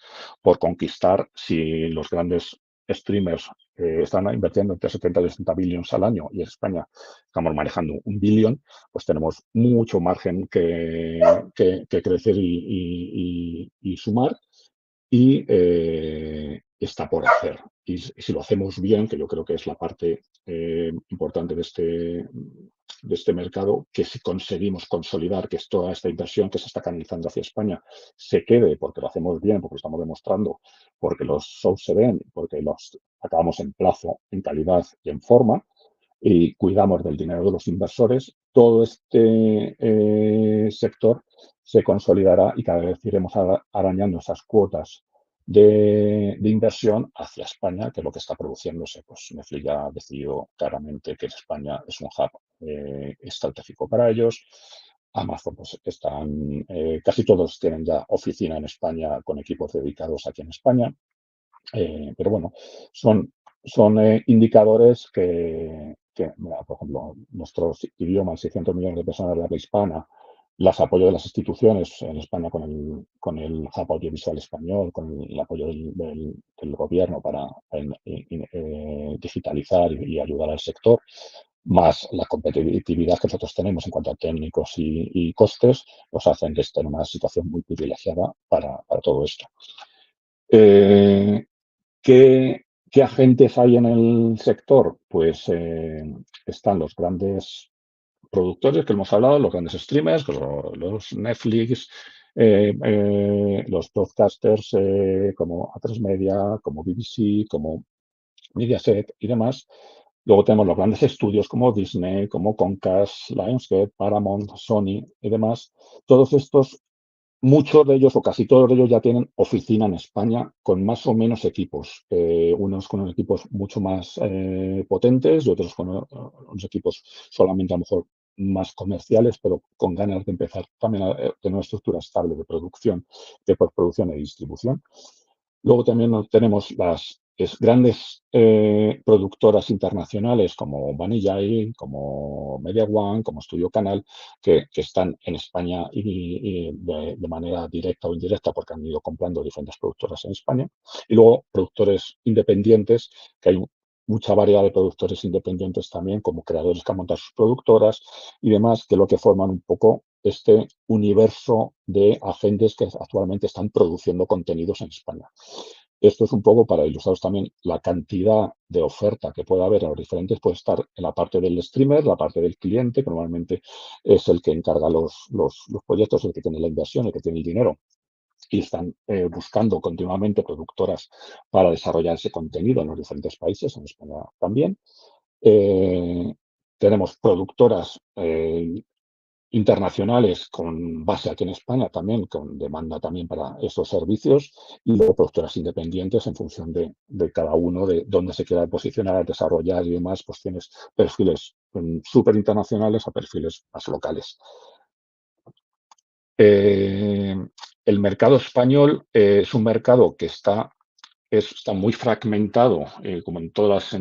conquistar. Si los grandes streamers están invirtiendo entre 70 y 80 billones al año y en España estamos manejando 1 billón, pues tenemos mucho margen que crecer y sumar y está por hacer. Y si lo hacemos bien, que yo creo que es la parte importante de este mercado, que si conseguimos consolidar que toda esta inversión que se está canalizando hacia España se quede, porque lo hacemos bien, porque lo estamos demostrando, porque los shows se ven, porque los acabamos en plazo, en calidad y en forma, y cuidamos del dinero de los inversores, todo este sector se consolidará y cada vez iremos arañando esas cuotas de inversión hacia España, que es lo que está produciéndose. Pues Netflix ya ha decidido claramente que España es un hub estratégico para ellos. Amazon, pues casi todos tienen ya oficina en España con equipos dedicados aquí en España. Pero bueno, son indicadores mira, por ejemplo, nuestros idiomas, 600 millones de personas de habla hispana, los apoyos de las instituciones en España con el Hub Audiovisual Español, con el apoyo del gobierno para digitalizar y ayudar al sector. más la competitividad que nosotros tenemos en cuanto a técnicos y costes, nos hacen que esté en una situación muy privilegiada para todo esto. ¿Qué, qué agentes hay en el sector? Pues están los grandes productores que hemos hablado, los grandes streamers, los Netflix, los podcasters como A3 Media, como BBC, como Mediaset y demás. Luego tenemos los grandes estudios como Disney, como Comcast, Lionsgate, Paramount, Sony y demás. Todos estos, muchos de ellos o casi todos de ellos ya tienen oficina en España con más o menos equipos. Unos con equipos mucho más potentes y otros con unos equipos solamente a lo mejor más comerciales, pero con ganas de empezar también a tener una estructura estable de producción, de postproducción y distribución. Luego también tenemos las grandes productoras internacionales como Banijay, como Media One, como Studio Canal, que están en España y de manera directa o indirecta porque han ido comprando diferentes productoras en España. Y luego productores independientes, que hay mucha variedad de productores independientes también, como creadores que han montado sus productoras y demás, que lo que forman un poco este universo de agentes que actualmente están produciendo contenidos en España. Esto es un poco para ilustraros también la cantidad de oferta que puede haber en los diferentes, puede estar en la parte del streamer, la parte del cliente, que normalmente es el que encarga los proyectos, el que tiene la inversión, el que tiene el dinero, y están buscando continuamente productoras para desarrollar ese contenido en los diferentes países, en España también. Tenemos productoras internacionales con base aquí en España también, con demanda también para esos servicios y luego productoras independientes en función de cada uno, de dónde se quiera posicionar, desarrollar y demás, pues tienes perfiles súper internacionales a perfiles más locales. El mercado español es un mercado que está muy fragmentado, como en todos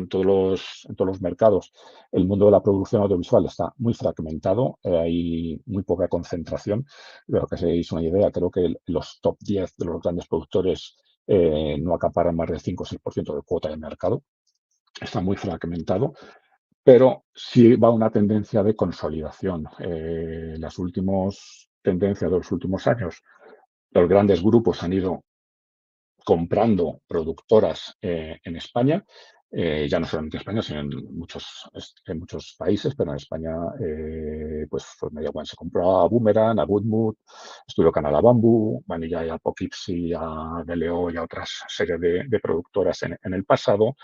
los mercados. El mundo de la producción audiovisual está muy fragmentado, hay muy poca concentración. Para que os deis una idea, creo que los top 10 de los grandes productores no acaparan más del 5 o 6% de cuota de mercado. Está muy fragmentado, pero sí va una tendencia de consolidación. Las últimas tendencias de los últimos años, los grandes grupos han ido comprando productoras en España, ya no solamente en España, sino en muchos países, pero en España, pues Media One se compró a Boomerang, a Goodmood, Studio Canal a Bamboo, Vanilla a Poughkeepsie, a DLO y a otras series de productoras en el pasado.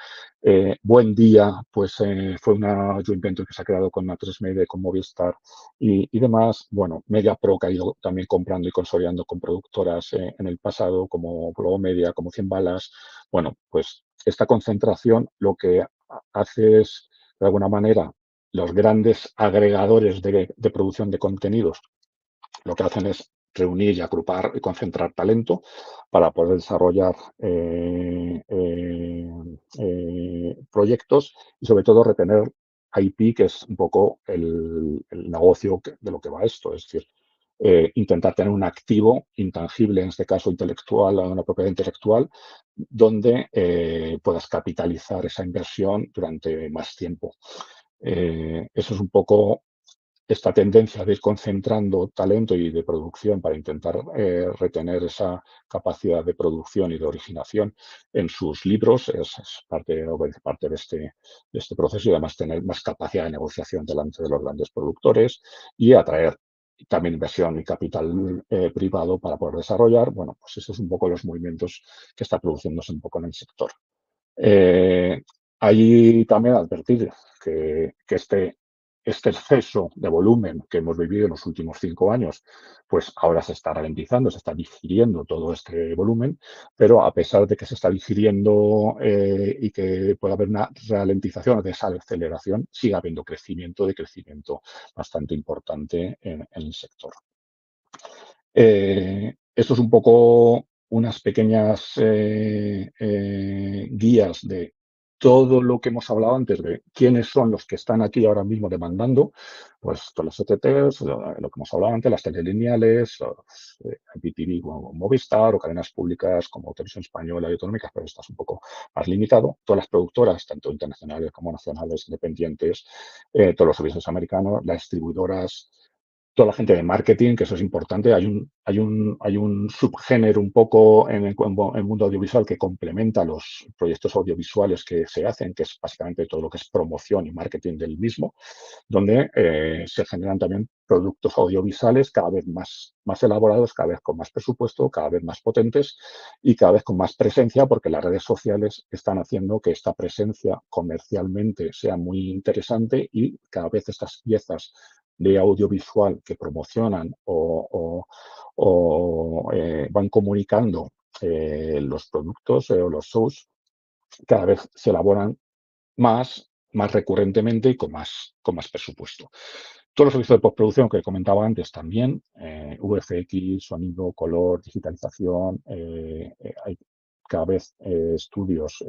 Buen Día, pues fue una joint venture que se ha creado con A3 Media, con Movistar y demás. Bueno, Media Pro que ha ido también comprando y consolidando con productoras en el pasado, como Globo Media, como 100 Balas. Bueno, pues esta concentración lo que hace es, de alguna manera, los grandes agregadores de producción de contenidos lo que hacen es reunir y agrupar y concentrar talento para poder desarrollar proyectos y sobre todo retener IP, que es un poco el negocio de lo que va esto. Es decir, intentar tener un activo intangible, en este caso intelectual, una propiedad intelectual, donde puedas capitalizar esa inversión durante más tiempo. Eso es un poco esta tendencia de ir concentrando talento y de producción para intentar retener esa capacidad de producción y de originación en sus libros es parte de este proceso y además tener más capacidad de negociación delante de los grandes productores y atraer también inversión y capital privado para poder desarrollar. Bueno, pues esos son un poco los movimientos que está produciéndose un poco en el sector. Hay también advertir que este exceso de volumen que hemos vivido en los últimos 5 años, pues ahora se está ralentizando, se está digiriendo todo este volumen, pero a pesar de que se está digiriendo y que puede haber una ralentización o desaceleración, sigue habiendo crecimiento bastante importante en el sector. Esto es un poco unas pequeñas guías de todo lo que hemos hablado antes de quiénes son los que están aquí ahora mismo demandando, pues todos los OTTs, lo que hemos hablado antes, las telelineales, los IPTV como Movistar o cadenas públicas como Televisión Española y autonómicas, pero esto es un poco más limitado. Todas las productoras, tanto internacionales como nacionales, independientes, todos los servicios americanos, las distribuidoras, toda la gente de marketing, que eso es importante. Hay un subgénero un poco en el mundo audiovisual que complementa los proyectos audiovisuales que se hacen, que es básicamente todo lo que es promoción y marketing del mismo, donde se generan también productos audiovisuales cada vez más elaborados, cada vez con más presupuesto, cada vez más potentes y cada vez con más presencia, porque las redes sociales están haciendo que esta presencia comercialmente sea muy interesante y cada vez estas piezas de audiovisual que promocionan o van comunicando los productos o los shows, cada vez se elaboran más recurrentemente y con más presupuesto. Todos los servicios de postproducción que comentaba antes también, VFX, sonido, color, digitalización, hay cada vez estudios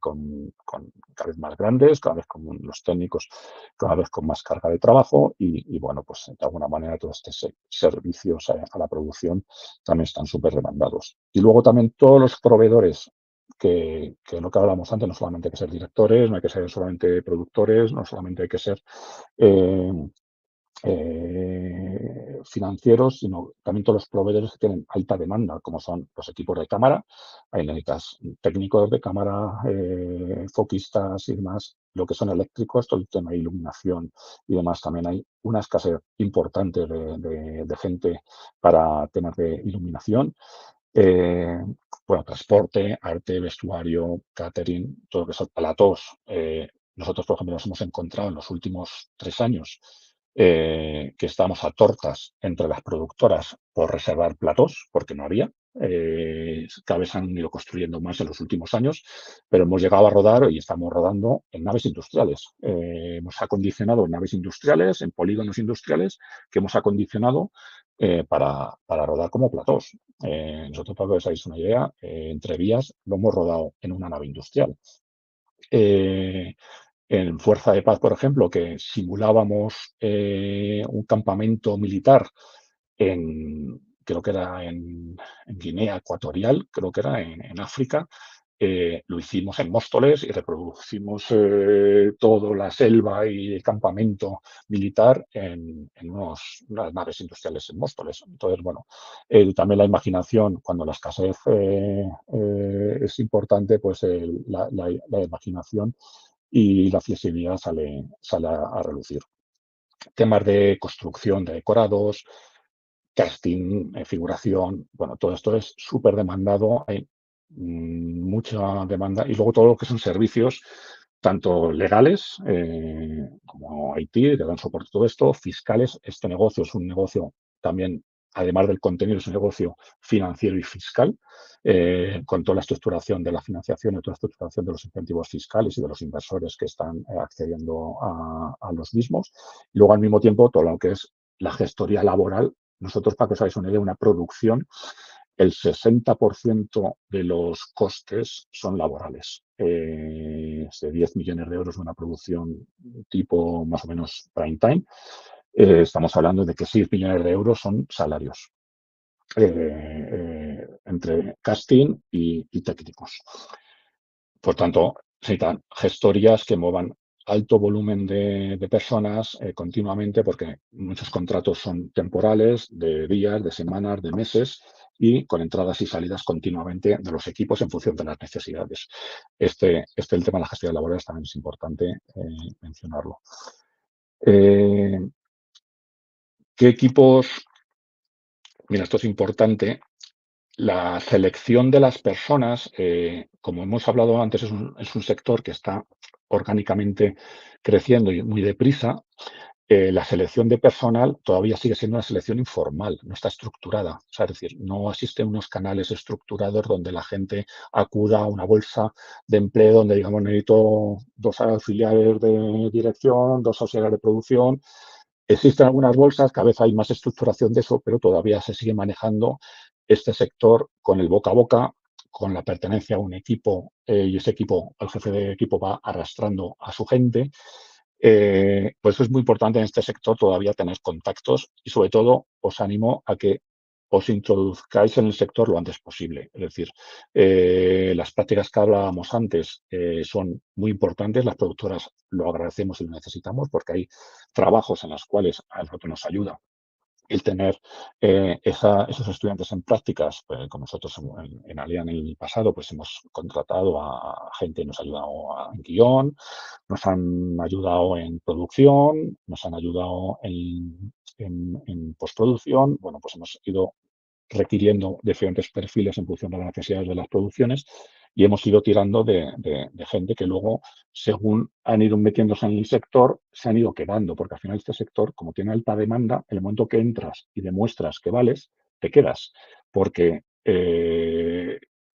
cada vez más grandes, cada vez con los técnicos, cada vez con más carga de trabajo y bueno, pues de alguna manera todos estos servicios a la producción también están súper demandados. Y luego también todos los proveedores que lo que hablamos antes, no solamente hay que ser directores, no hay que ser solamente productores, no solamente hay que ser eh, financieros, sino también todos los proveedores que tienen alta demanda, como son los equipos de cámara. Ahí necesitas técnicos de cámara, foquistas y demás, lo que son eléctricos, todo el tema de iluminación y demás. También hay una escasez importante de gente para temas de iluminación. Eh, bueno, transporte, arte, vestuario, catering, todo lo que son platós. Nosotros, por ejemplo, nos hemos encontrado en los últimos 3 años que estábamos a tortas entre las productoras por reservar platós, porque no había. Cada vez han ido construyendo más en los últimos años, pero hemos llegado a rodar y estamos rodando en naves industriales. Hemos acondicionado en naves industriales, en polígonos industriales, que hemos acondicionado para rodar como platós. Nosotros, para que os hagáis una idea, entre vías lo hemos rodado en una nave industrial. En Fuerza de Paz, por ejemplo, que simulábamos un campamento militar creo que era en Guinea Ecuatorial, creo que era en África, lo hicimos en Móstoles y reproducimos toda la selva y el campamento militar en unas naves industriales en Móstoles. Entonces, bueno, también la imaginación, cuando la escasez es importante, pues la imaginación y la flexibilidad sale a relucir. Temas de construcción de decorados, casting, figuración, bueno, todo esto es súper demandado, hay mucha demanda y luego todo lo que son servicios, tanto legales como IT, que dan soporte a todo esto, fiscales. Este negocio es un negocio también, además del contenido, es un negocio financiero y fiscal, con toda la estructuración de la financiación y toda la estructuración de los incentivos fiscales y de los inversores que están accediendo a los mismos. Y luego, al mismo tiempo, todo lo que es la gestoría laboral. Nosotros, para que os hagáis una idea, una producción, el 60% de los costes son laborales. De 10 millones de euros de una producción tipo más o menos prime time, estamos hablando de que 6 millones de euros son salarios entre casting y técnicos. Por tanto, se necesitan gestorías que muevan alto volumen de personas continuamente, porque muchos contratos son temporales, de días, de semanas, de meses, y con entradas y salidas continuamente de los equipos en función de las necesidades. El tema de la gestión laboral también es importante mencionarlo. ¿Qué equipos? Mira, esto es importante. La selección de las personas, como hemos hablado antes, es un sector que está orgánicamente creciendo y muy deprisa. La selección de personal todavía sigue siendo una selección informal, no está estructurada. O sea, es decir, no existen unos canales estructurados donde la gente acuda a una bolsa de empleo donde, digamos, necesito 2 auxiliares de dirección, 2 auxiliares de producción. Existen algunas bolsas, cada vez hay más estructuración de eso, pero todavía se sigue manejando este sector con el boca a boca, con la pertenencia a un equipo y ese equipo, el jefe de equipo va arrastrando a su gente. Pues es muy importante en este sector todavía tener contactos y sobre todo os animo a que os introduzcáis en el sector lo antes posible. Es decir, las prácticas que hablábamos antes son muy importantes. Las productoras lo agradecemos y lo necesitamos porque hay trabajos en los cuales a nosotros nos ayuda el tener esos estudiantes en prácticas, como nosotros en Alia en el pasado, pues hemos contratado a gente, nos ha ayudado en guión, nos han ayudado en producción, nos han ayudado en postproducción. Bueno, pues hemos ido requiriendo diferentes perfiles en función de las necesidades de las producciones y hemos ido tirando de gente que luego, según han ido metiéndose en el sector, se han ido quedando, porque al final este sector, como tiene alta demanda, en el momento que entras y demuestras que vales, te quedas, porque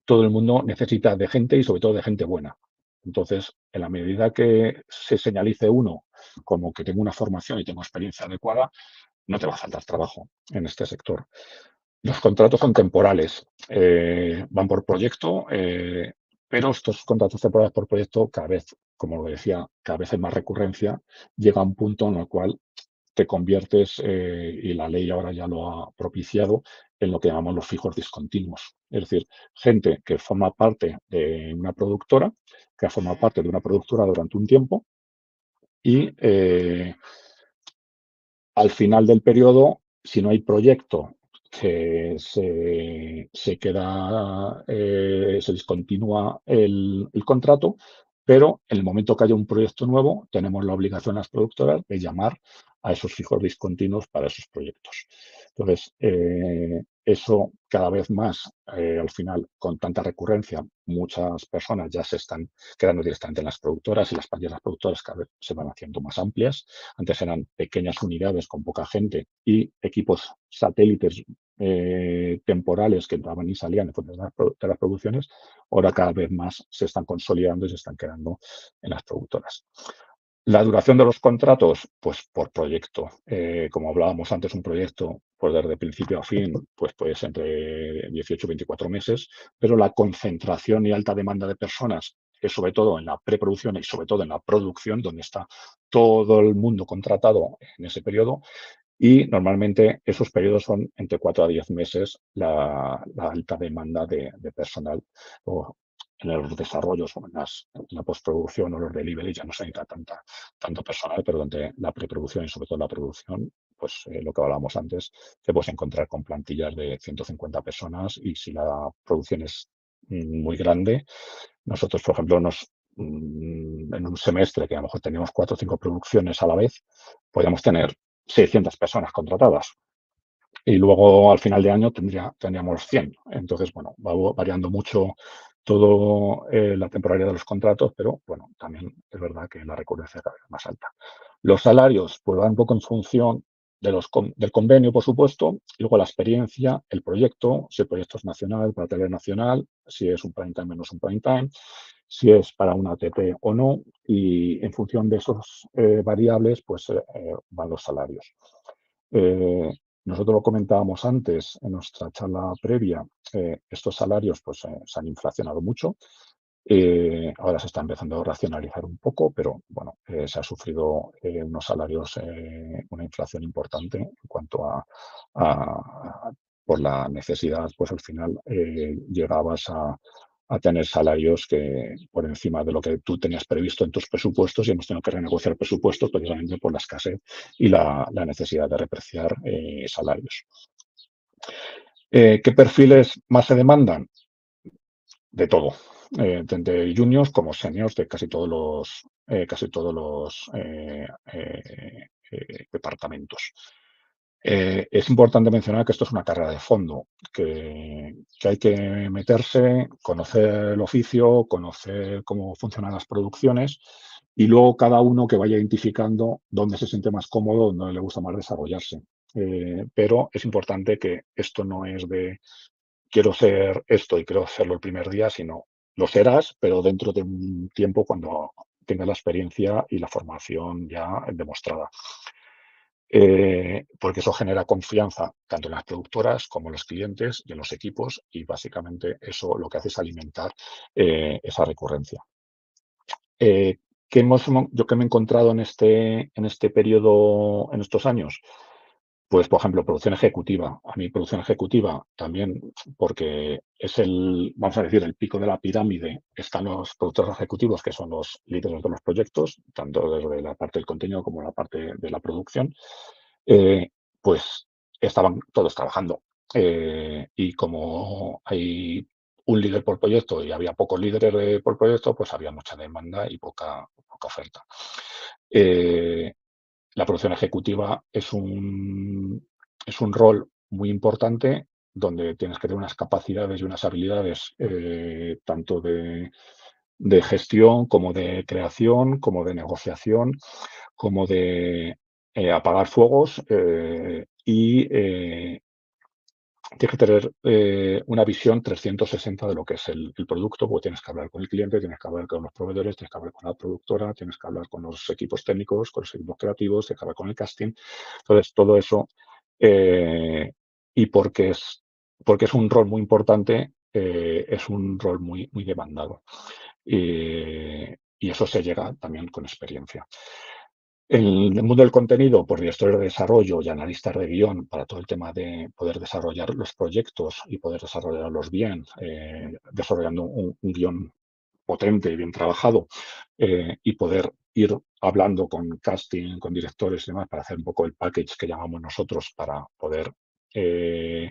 todo el mundo necesita de gente y sobre todo de gente buena. Entonces, en la medida que se señalice uno como que tengo una formación y tengo experiencia adecuada, no te va a faltar trabajo en este sector. Los contratos son temporales, van por proyecto, pero estos contratos temporales por proyecto cada vez, como lo decía, cada vez hay más recurrencia, llega un punto en el cual te conviertes, y la ley ahora ya lo ha propiciado, en lo que llamamos los fijos discontinuos. Es decir, gente que forma parte de una productora, que ha formado parte de una productora durante un tiempo y al final del periodo, si no hay proyecto, se queda, se discontinúa el contrato, pero en el momento que haya un proyecto nuevo, tenemos la obligación las productoras de llamar a esos fijos discontinuos para esos proyectos. Entonces, eso cada vez más, al final, con tanta recurrencia, muchas personas ya se están quedando directamente en las productoras y las plantillas de las productoras cada vez se van haciendo más amplias. Antes eran pequeñas unidades con poca gente y equipos satélites temporales que entraban y salían de las producciones. Ahora cada vez más se están consolidando y se están quedando en las productoras. La duración de los contratos, pues por proyecto. Como hablábamos antes, un proyecto, pues desde principio a fin, pues puede ser entre 18 y 24 meses, pero la concentración y alta demanda de personas, que sobre todo en la preproducción y sobre todo en la producción, donde está todo el mundo contratado en ese periodo, y normalmente esos periodos son entre 4 a 10 meses la alta demanda de personal. O en los desarrollos o en la postproducción o los delivery ya no se necesita tanto personal, pero durante la preproducción y sobre todo la producción, pues lo que hablábamos antes, te puedes encontrar con plantillas de 150 personas y si la producción es muy grande, nosotros, por ejemplo, en un semestre que a lo mejor teníamos 4 o 5 producciones a la vez, podíamos tener 600 personas contratadas y luego al final de año tendríamos 100. Entonces, bueno, va variando mucho todo la temporalidad de los contratos, pero bueno, también es verdad que la recurrencia cada vez es más alta. Los salarios pues van un poco en función del convenio, por supuesto, y luego la experiencia, el proyecto, si el proyecto es nacional, para tele nacional, si es un prime time o no es un prime time, si es para una ATP o no, y en función de esos variables, pues van los salarios. Nosotros lo comentábamos antes en nuestra charla previa, estos salarios pues, se han inflacionado mucho. Ahora se está empezando a racionalizar un poco, pero bueno, se ha sufrido unos salarios, una inflación importante en cuanto por la necesidad, pues al final llegabas a tener salarios que por encima de lo que tú tenías previsto en tus presupuestos y hemos tenido que renegociar presupuestos precisamente por la escasez y la necesidad de repreciar salarios. ¿Qué perfiles más se demandan? De todo, desde juniors como seniors de casi todos los departamentos. Es importante mencionar que esto es una carrera de fondo, que hay que meterse, conocer el oficio, conocer cómo funcionan las producciones y luego cada uno que vaya identificando dónde se siente más cómodo, dónde le gusta más desarrollarse. Pero es importante que esto no es de quiero ser esto y quiero hacerlo el primer día, sino lo serás, pero dentro de un tiempo cuando tengas la experiencia y la formación ya demostrada. porque eso genera confianza tanto en las productoras como en los clientes y en los equipos, y básicamente eso lo que hace es alimentar esa recurrencia. Yo que me he encontrado en este periodo, en estos años, pues, por ejemplo, producción ejecutiva. A mí producción ejecutiva también, porque es vamos a decir, el pico de la pirámide, están los productores ejecutivos, que son los líderes de los proyectos, tanto desde la parte del contenido como la parte de la producción. Pues estaban todos trabajando. Y como hay un líder por proyecto y había pocos líderes por proyecto, pues había mucha demanda y poca oferta. La producción ejecutiva es un rol muy importante donde tienes que tener unas capacidades y unas habilidades tanto de gestión como de creación, como de negociación, como de apagar fuegos y tienes que tener una visión 360 de lo que es el producto, porque tienes que hablar con el cliente, tienes que hablar con los proveedores, tienes que hablar con la productora, tienes que hablar con los equipos técnicos, con los equipos creativos, tienes que hablar con el casting. Entonces, todo eso, eh, y porque es un rol muy importante, es un rol muy demandado. Y eso se llega también con experiencia. En el mundo del contenido, pues directores de desarrollo y analistas de guión para todo el tema de poder desarrollar los proyectos y poder desarrollarlos bien, desarrollando un guión potente y bien trabajado, y poder ir hablando con casting, con directores y demás para hacer un poco el package que llamamos nosotros para poder eh,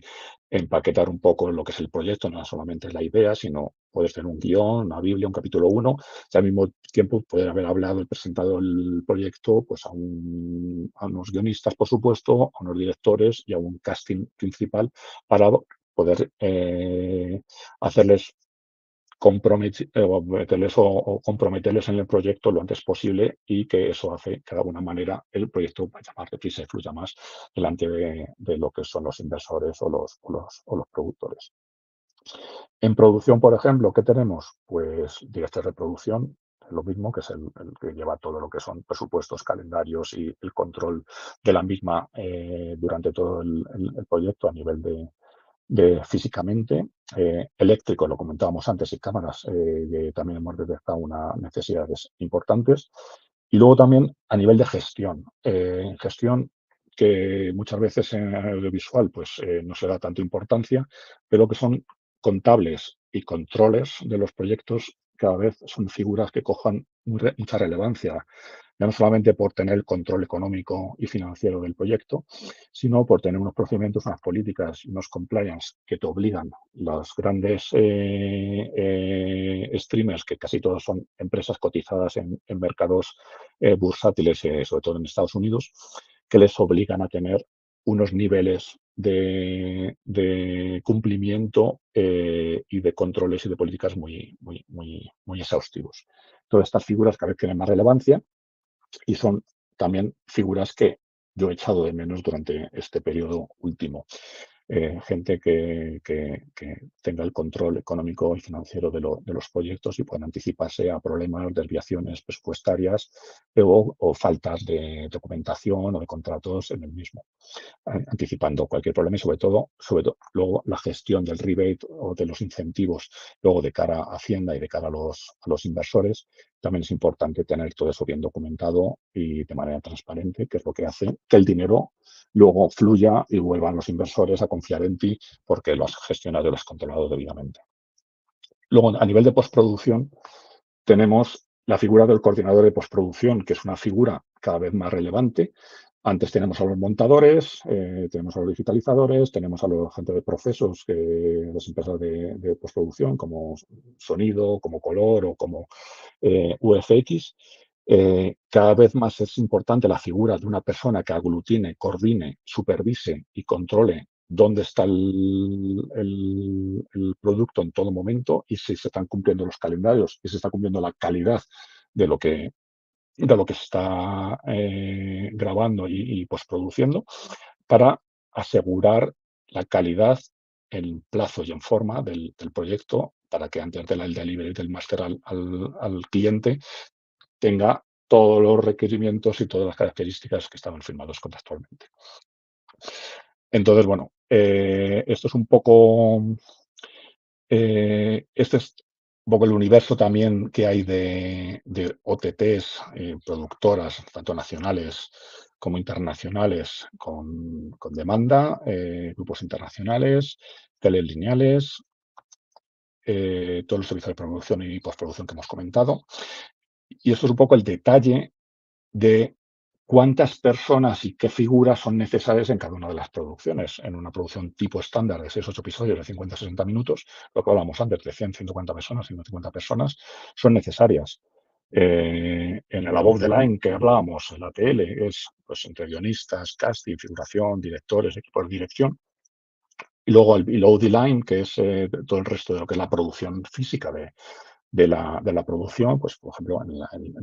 empaquetar un poco lo que es el proyecto, no solamente la idea, sino poder tener un guión, una Biblia, un capítulo 1, y al mismo tiempo poder haber hablado y presentado el proyecto pues a unos guionistas, por supuesto, a unos directores y a un casting principal para poder hacerles o comprometerles en el proyecto lo antes posible, y que eso hace que de alguna manera el proyecto vaya más deprisa y fluya más delante de lo que son los inversores o los productores. En producción, por ejemplo, ¿qué tenemos? Pues director de producción, lo mismo, que es el que lleva todo lo que son presupuestos, calendarios y el control de la misma durante todo el proyecto a nivel de físicamente. Eléctrico, lo comentábamos antes, y cámaras, que también hemos detectado unas necesidades importantes. Y luego también a nivel de gestión. Gestión que muchas veces en el audiovisual pues, no se da tanta importancia, pero que son contables y controles de los proyectos cada vez son figuras que cojan mucha relevancia, ya no solamente por tener el control económico y financiero del proyecto, sino por tener unos procedimientos, unas políticas, unos compliance que te obligan los grandes streamers, que casi todos son empresas cotizadas en mercados bursátiles, sobre todo en Estados Unidos, que les obligan a tener unos niveles de cumplimiento y de controles y de políticas muy exhaustivos. Todas estas figuras cada vez tienen más relevancia y son también figuras que yo he echado de menos durante este periodo último. Gente que tenga el control económico y financiero de los proyectos y puedan anticiparse a problemas, desviaciones presupuestarias o faltas de documentación o de contratos en el mismo, anticipando cualquier problema y sobre todo luego la gestión del rebate o de los incentivos luego de cara a Hacienda y de cara a los inversores. También es importante tener todo eso bien documentado y de manera transparente, que es lo que hace que el dinero luego fluya y vuelvan los inversores a confiar en ti porque lo has gestionado y lo has controlado debidamente. Luego, a nivel de postproducción, tenemos la figura del coordinador de postproducción, que es una figura cada vez más relevante. Antes tenemos a los montadores, tenemos a los digitalizadores, tenemos a los gente de procesos, las empresas de postproducción, como sonido, como color o como UFX. Cada vez más es importante la figura de una persona que aglutine, coordine, supervise y controle dónde está el producto en todo momento y si se están cumpliendo los calendarios y se está cumpliendo la calidad de lo que se está grabando y postproduciendo, para asegurar la calidad en plazo y en forma del proyecto, para que antes del delivery del máster al cliente tenga todos los requerimientos y todas las características que estaban firmados contractualmente. Entonces, bueno, esto es un poco, este es un poco el universo también que hay de OTTs, productoras, tanto nacionales como internacionales, con demanda, grupos internacionales, telelineales, todos los servicios de producción y postproducción que hemos comentado. Y esto es un poco el detalle de cuántas personas y qué figuras son necesarias en cada una de las producciones. En una producción tipo estándar de 6-8 episodios de 50-60 minutos, lo que hablábamos antes, de 100-150 personas, 150 personas, son necesarias. En el above the line que hablábamos, en la TL, es pues, entre guionistas, casting, figuración, directores, equipos de dirección. Y luego el below the line, que es todo el resto de lo que es la producción física de la producción, pues por ejemplo, en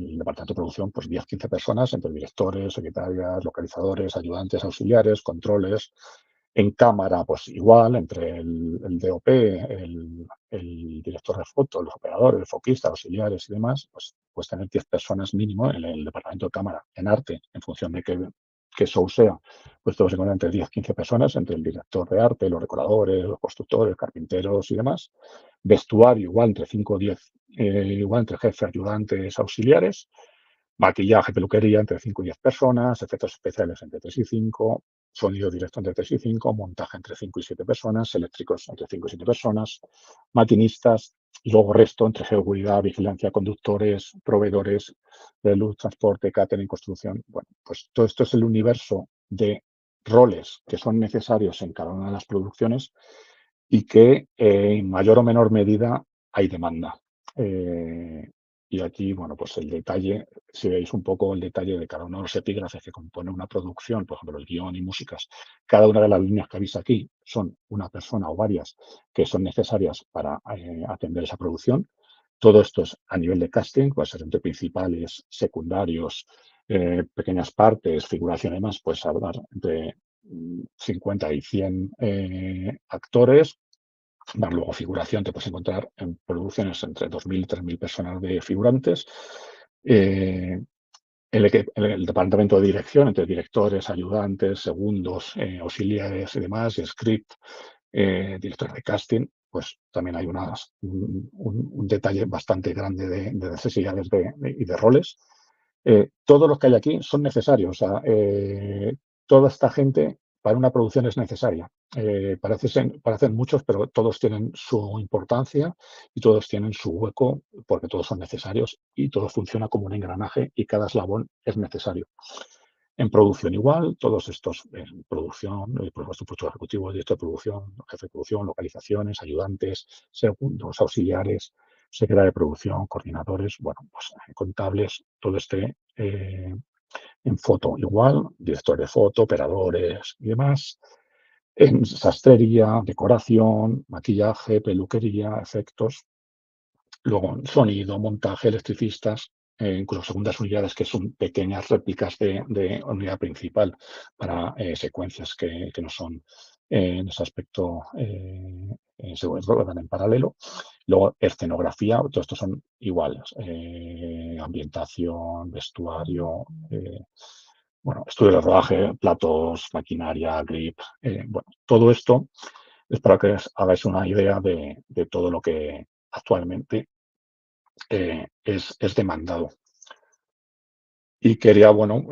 el departamento de producción, pues 10-15 personas, entre directores, secretarias, localizadores, ayudantes, auxiliares, controles. En cámara, pues igual, entre el DOP, el director de foto, los operadores, el foquista, auxiliares y demás, pues tener 10 personas mínimo en el departamento de cámara. En arte, en función de qué show sea, pues todos se encuentran entre 10-15 personas, entre el director de arte, los decoradores, los constructores, carpinteros y demás. Vestuario, igual entre 5 o 10, igual entre jefe, ayudantes, auxiliares. Maquillaje, peluquería, entre 5 y 10 personas. Efectos especiales, entre 3 y 5. Sonido directo, entre 3 y 5. Montaje, entre 5 y 7 personas. Eléctricos, entre 5 y 7 personas. Maquinistas. Y luego resto, entre seguridad, vigilancia, conductores, proveedores de luz, transporte, catering, construcción. Bueno, pues todo esto es el universo de roles que son necesarios en cada una de las producciones y que en mayor o menor medida hay demanda. Y aquí, bueno, pues el detalle, si veis un poco el detalle de cada uno de los epígrafes que compone una producción, por ejemplo, el guión y músicas, cada una de las líneas que veis aquí son una persona o varias que son necesarias para atender esa producción. Todo esto es a nivel de casting, puede ser entre principales, secundarios, pequeñas partes, figuración y demás, pues hablar entre 50 y 100 actores. Más luego figuración, te puedes encontrar en producciones entre 2.000 y 3.000 personas de figurantes. El departamento de dirección, entre directores, ayudantes, segundos, auxiliares y demás, y script, directores de casting, pues también hay un detalle bastante grande de necesidades y de roles. Todos los que hay aquí son necesarios. O sea, toda esta gente para una producción es necesaria. Parecen muchos, pero todos tienen su importancia y todos tienen su hueco porque todos son necesarios y todo funciona como un engranaje y cada eslabón es necesario. En producción igual, todos estos en producción, por supuesto, ejecutivo, director de producción, jefe de producción, localizaciones, ayudantes, segundos, auxiliares, secretaria de producción, coordinadores, bueno, pues contables, todo en foto igual, director de foto, operadores y demás. En sastrería, decoración, maquillaje, peluquería, efectos. Luego, sonido, montaje, electricistas, incluso segundas unidades que son pequeñas réplicas de unidad principal para secuencias que no son en ese aspecto se ruedan en paralelo. Luego, escenografía, todo esto son iguales. Ambientación, vestuario, bueno, estudio de rodaje, platos, maquinaria, grip. Bueno, todo esto es para que os hagáis una idea de todo lo que actualmente es demandado. Y quería, bueno,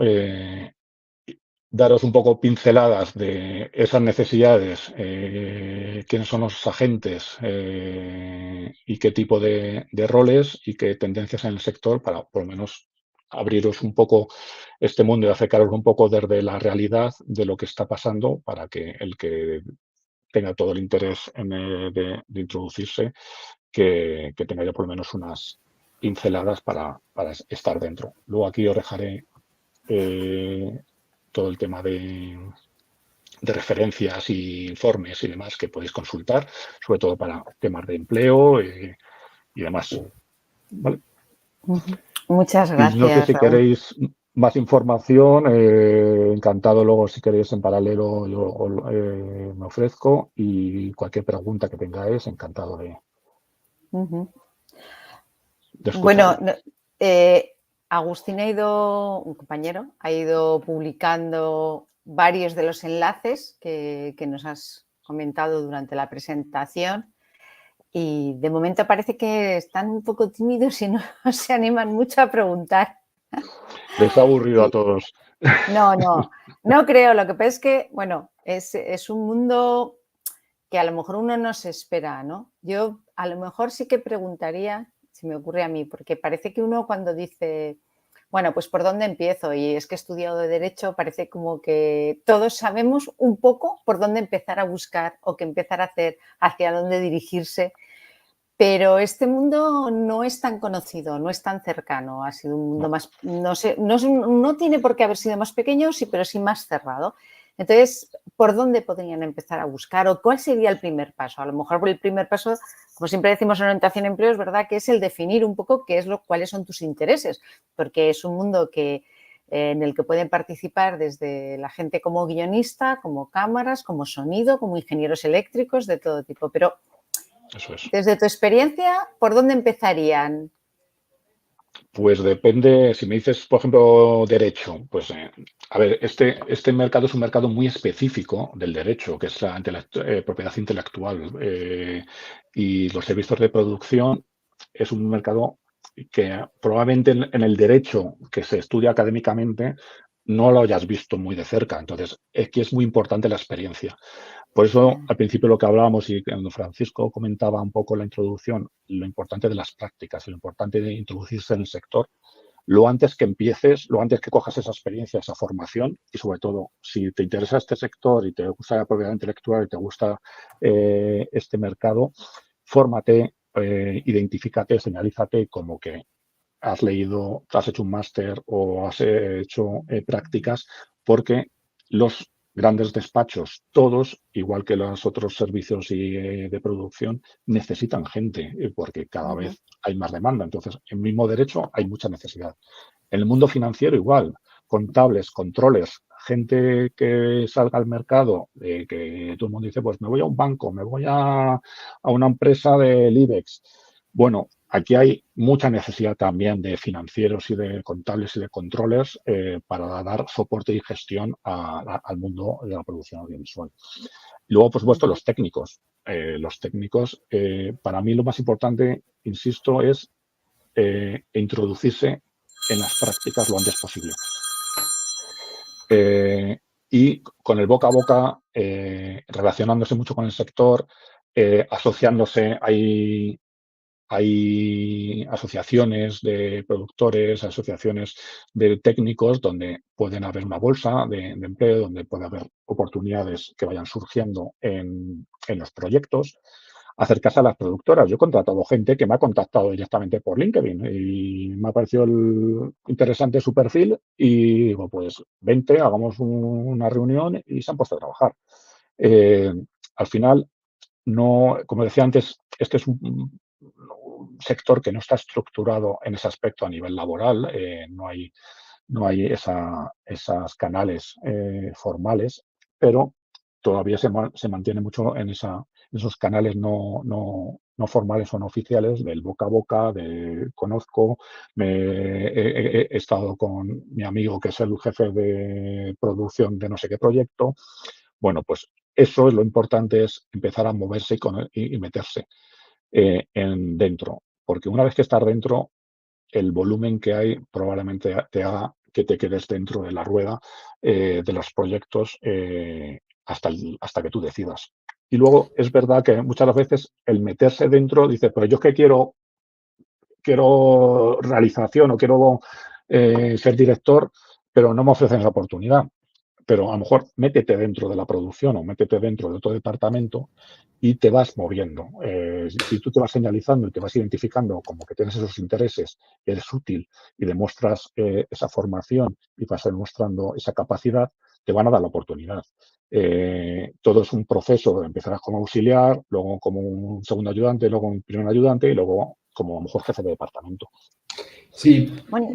daros un poco pinceladas de esas necesidades, quiénes son los agentes y qué tipo de roles y qué tendencias en el sector para por lo menos abriros un poco este mundo y acercaros un poco desde la realidad de lo que está pasando para que el que tenga todo el interés de introducirse, que tenga ya por lo menos unas pinceladas para estar dentro. Luego aquí os dejaré todo el tema de referencias y informes y demás que podéis consultar, sobre todo para temas de empleo y demás. ¿Vale? Muchas gracias, y no sé si Raúl. queréis más información, encantado luego si queréis en paralelo yo me ofrezco y cualquier pregunta que tengáis, encantado de escuchar. Bueno, Agustín un compañero, ha ido publicando varios de los enlaces que nos has comentado durante la presentación y de momento parece que están un poco tímidos y no se animan mucho a preguntar. Les ha aburrido a todos. No creo. Lo que pasa es que, bueno, es un mundo que a lo mejor uno no se espera, ¿no? Yo a lo mejor sí que preguntaría, si me ocurre a mí, porque parece que uno cuando dice, bueno, pues ¿por dónde empiezo? Y es que he estudiado de Derecho, parece como que todos sabemos un poco por dónde empezar a buscar o qué empezar a hacer, hacia dónde dirigirse. Pero este mundo no es tan conocido, no es tan cercano, ha sido un mundo más, no sé, no tiene por qué haber sido más pequeño, sí, pero sí más cerrado. Entonces, ¿por dónde podrían empezar a buscar o cuál sería el primer paso? A lo mejor el primer paso, como siempre decimos en orientación a empleo, es verdad que es el definir un poco cuáles son tus intereses, porque es un mundo en el que pueden participar desde la gente como guionista, como cámaras, como sonido, como ingenieros eléctricos, de todo tipo, pero Eso es. desde tu experiencia, ¿por dónde empezarían? Pues depende, si me dices, por ejemplo, derecho, pues a ver, este mercado es un mercado muy específico del derecho, que es la propiedad intelectual, y los servicios de producción es un mercado que probablemente en el derecho que se estudia académicamente no lo hayas visto muy de cerca. Entonces, es que es muy importante la experiencia. Por eso, al principio lo que hablábamos y cuando Francisco comentaba un poco en la introducción, lo importante de las prácticas, lo importante de introducirse en el sector, lo antes que empieces, lo antes que cojas esa experiencia, esa formación y sobre todo, si te interesa este sector y te gusta la propiedad intelectual y te gusta este mercado, fórmate, identifícate, señalízate como que has leído, has hecho un máster o has hecho prácticas, porque los grandes despachos, todos, igual que los otros servicios de producción, necesitan gente, porque cada vez hay más demanda. Entonces, en mismo derecho hay mucha necesidad. En el mundo financiero igual, contables, controles, gente que salga al mercado, que todo el mundo dice, pues me voy a un banco, me voy a una empresa del IBEX. Bueno, aquí hay mucha necesidad también de financieros y de contables y de controles para dar soporte y gestión al mundo de la producción audiovisual. Y luego, por supuesto, los técnicos. Para mí lo más importante, insisto, es introducirse en las prácticas lo antes posible. Y con el boca a boca, relacionándose mucho con el sector, asociándose, hay asociaciones de productores, asociaciones de técnicos donde pueden haber una bolsa de empleo, donde puede haber oportunidades que vayan surgiendo en los proyectos. Acercarse a las productoras. Yo he contratado gente que me ha contactado directamente por LinkedIn y me ha parecido interesante su perfil y digo, pues vente, hagamos una reunión y se han puesto a trabajar. Al final, no, como decía antes, este es un sector que no está estructurado en ese aspecto a nivel laboral, no hay esas canales formales, pero todavía se mantiene mucho en esos canales no formales o no oficiales, del boca a boca, de conozco, he estado con mi amigo que es el jefe de producción de no sé qué proyecto. Bueno, pues eso es lo importante, es empezar a moverse y meterse dentro, porque una vez que estás dentro, el volumen que hay probablemente te haga que te quedes dentro de la rueda de los proyectos hasta que tú decidas. Y luego es verdad que muchas veces el meterse dentro dice, pero yo es que quiero realización o quiero ser director, pero no me ofrecen esa oportunidad. Pero a lo mejor métete dentro de la producción o métete dentro de otro departamento y te vas moviendo. Si tú te vas señalizando y te vas identificando como que tienes esos intereses, eres útil y demuestras esa formación y vas demostrando esa capacidad, te van a dar la oportunidad. Todo es un proceso, empezarás como auxiliar, luego como un segundo ayudante, luego un primer ayudante y luego como a lo mejor jefe de departamento. Sí, Bueno,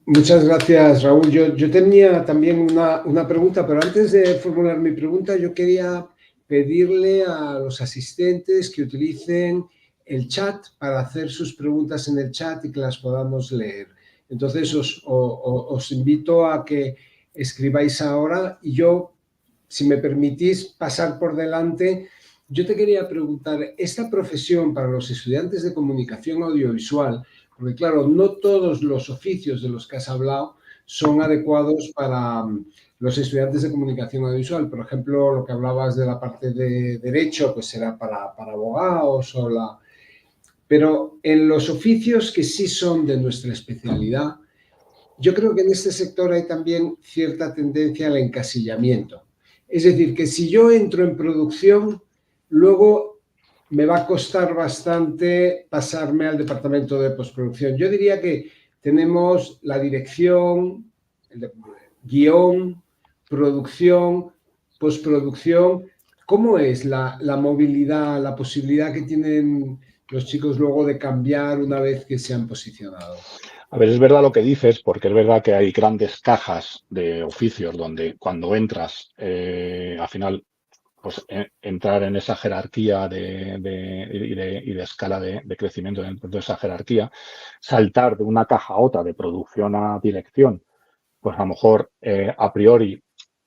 muchas gracias, Raúl. Yo tenía también una pregunta, pero antes de formular mi pregunta, yo quería pedirle a los asistentes que utilicen el chat para hacer sus preguntas en el chat y que las podamos leer. Entonces os invito a que escribáis ahora y yo, si me permitís pasar por delante, yo te quería preguntar, esta profesión para los estudiantes de comunicación audiovisual, porque claro, no todos los oficios de los que has hablado son adecuados para los estudiantes de comunicación audiovisual. Por ejemplo, lo que hablabas de la parte de derecho, pues será para abogados o la... Pero en los oficios que sí son de nuestra especialidad, yo creo que en este sector hay también cierta tendencia al encasillamiento. Es decir, que si yo entro en producción, luego me va a costar bastante pasarme al departamento de postproducción. Yo diría que tenemos la dirección, el guión, producción, postproducción. ¿Cómo es la movilidad, la posibilidad que tienen los chicos luego de cambiar una vez que se han posicionado? A ver, es verdad lo que dices, porque es verdad que hay grandes cajas de oficios donde cuando entras, al final, pues entrar en esa jerarquía y de escala de crecimiento dentro de esa jerarquía, saltar de una caja a otra, de producción a dirección, pues a lo mejor a priori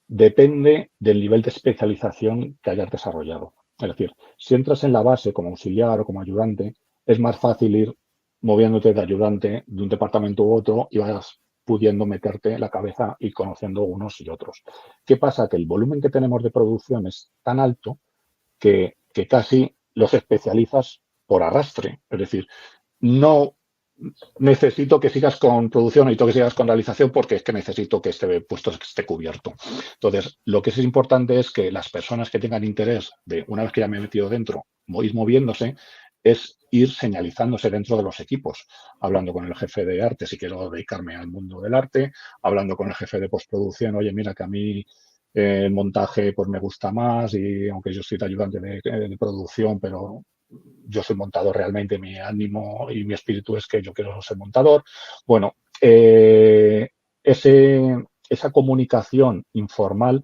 depende del nivel de especialización que hayas desarrollado. Es decir, si entras en la base como auxiliar o como ayudante, es más fácil ir moviéndote de ayudante de un departamento u otro y vas pudiendo meterte la cabeza y conociendo unos y otros. ¿Qué pasa? Que el volumen que tenemos de producción es tan alto que casi los especializas por arrastre. Es decir, no necesito que sigas con producción, necesito que sigas con realización porque es que necesito que este puesto esté cubierto. Entonces, lo que es importante es que las personas que tengan interés de, una vez que ya me he metido dentro, ir moviéndose, es ir señalizándose dentro de los equipos, hablando con el jefe de arte si quiero dedicarme al mundo del arte, hablando con el jefe de postproducción, oye, mira que a mí el montaje pues me gusta más y aunque yo soy de ayudante de producción, pero yo soy montador realmente, mi ánimo y mi espíritu es que yo quiero ser montador. Bueno, esa comunicación informal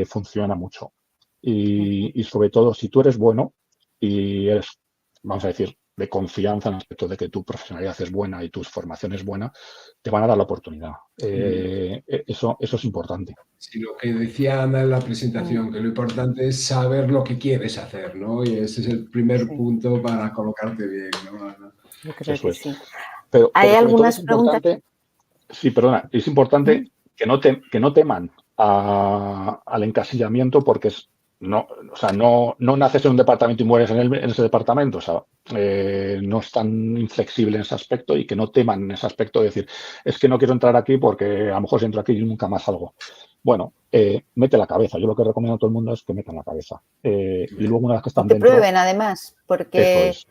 funciona mucho. Y sobre todo, si tú eres bueno y eres, vamos a decir, de confianza en el aspecto de que tu profesionalidad es buena y tu formación es buena, te van a dar la oportunidad. Eso es importante. Sí, lo que decía Ana en la presentación, que lo importante es saber lo que quieres hacer, ¿no? Y ese es el primer punto para colocarte bien, ¿no, Ana? Yo creo Eso que es. sí. Pero Hay sobre todo algunas es preguntas. importante, sí, perdona, es importante que no teman al encasillamiento porque no, o sea, no naces en un departamento y mueres en ese departamento. O sea, no es tan inflexible en ese aspecto y que no teman en ese aspecto de decir, es que no quiero entrar aquí porque a lo mejor si entro aquí yo nunca más salgo. Bueno, mete la cabeza. Yo lo que recomiendo a todo el mundo es que metan la cabeza. Y luego una vez que Y están que dentro, prueben además, eso porque es.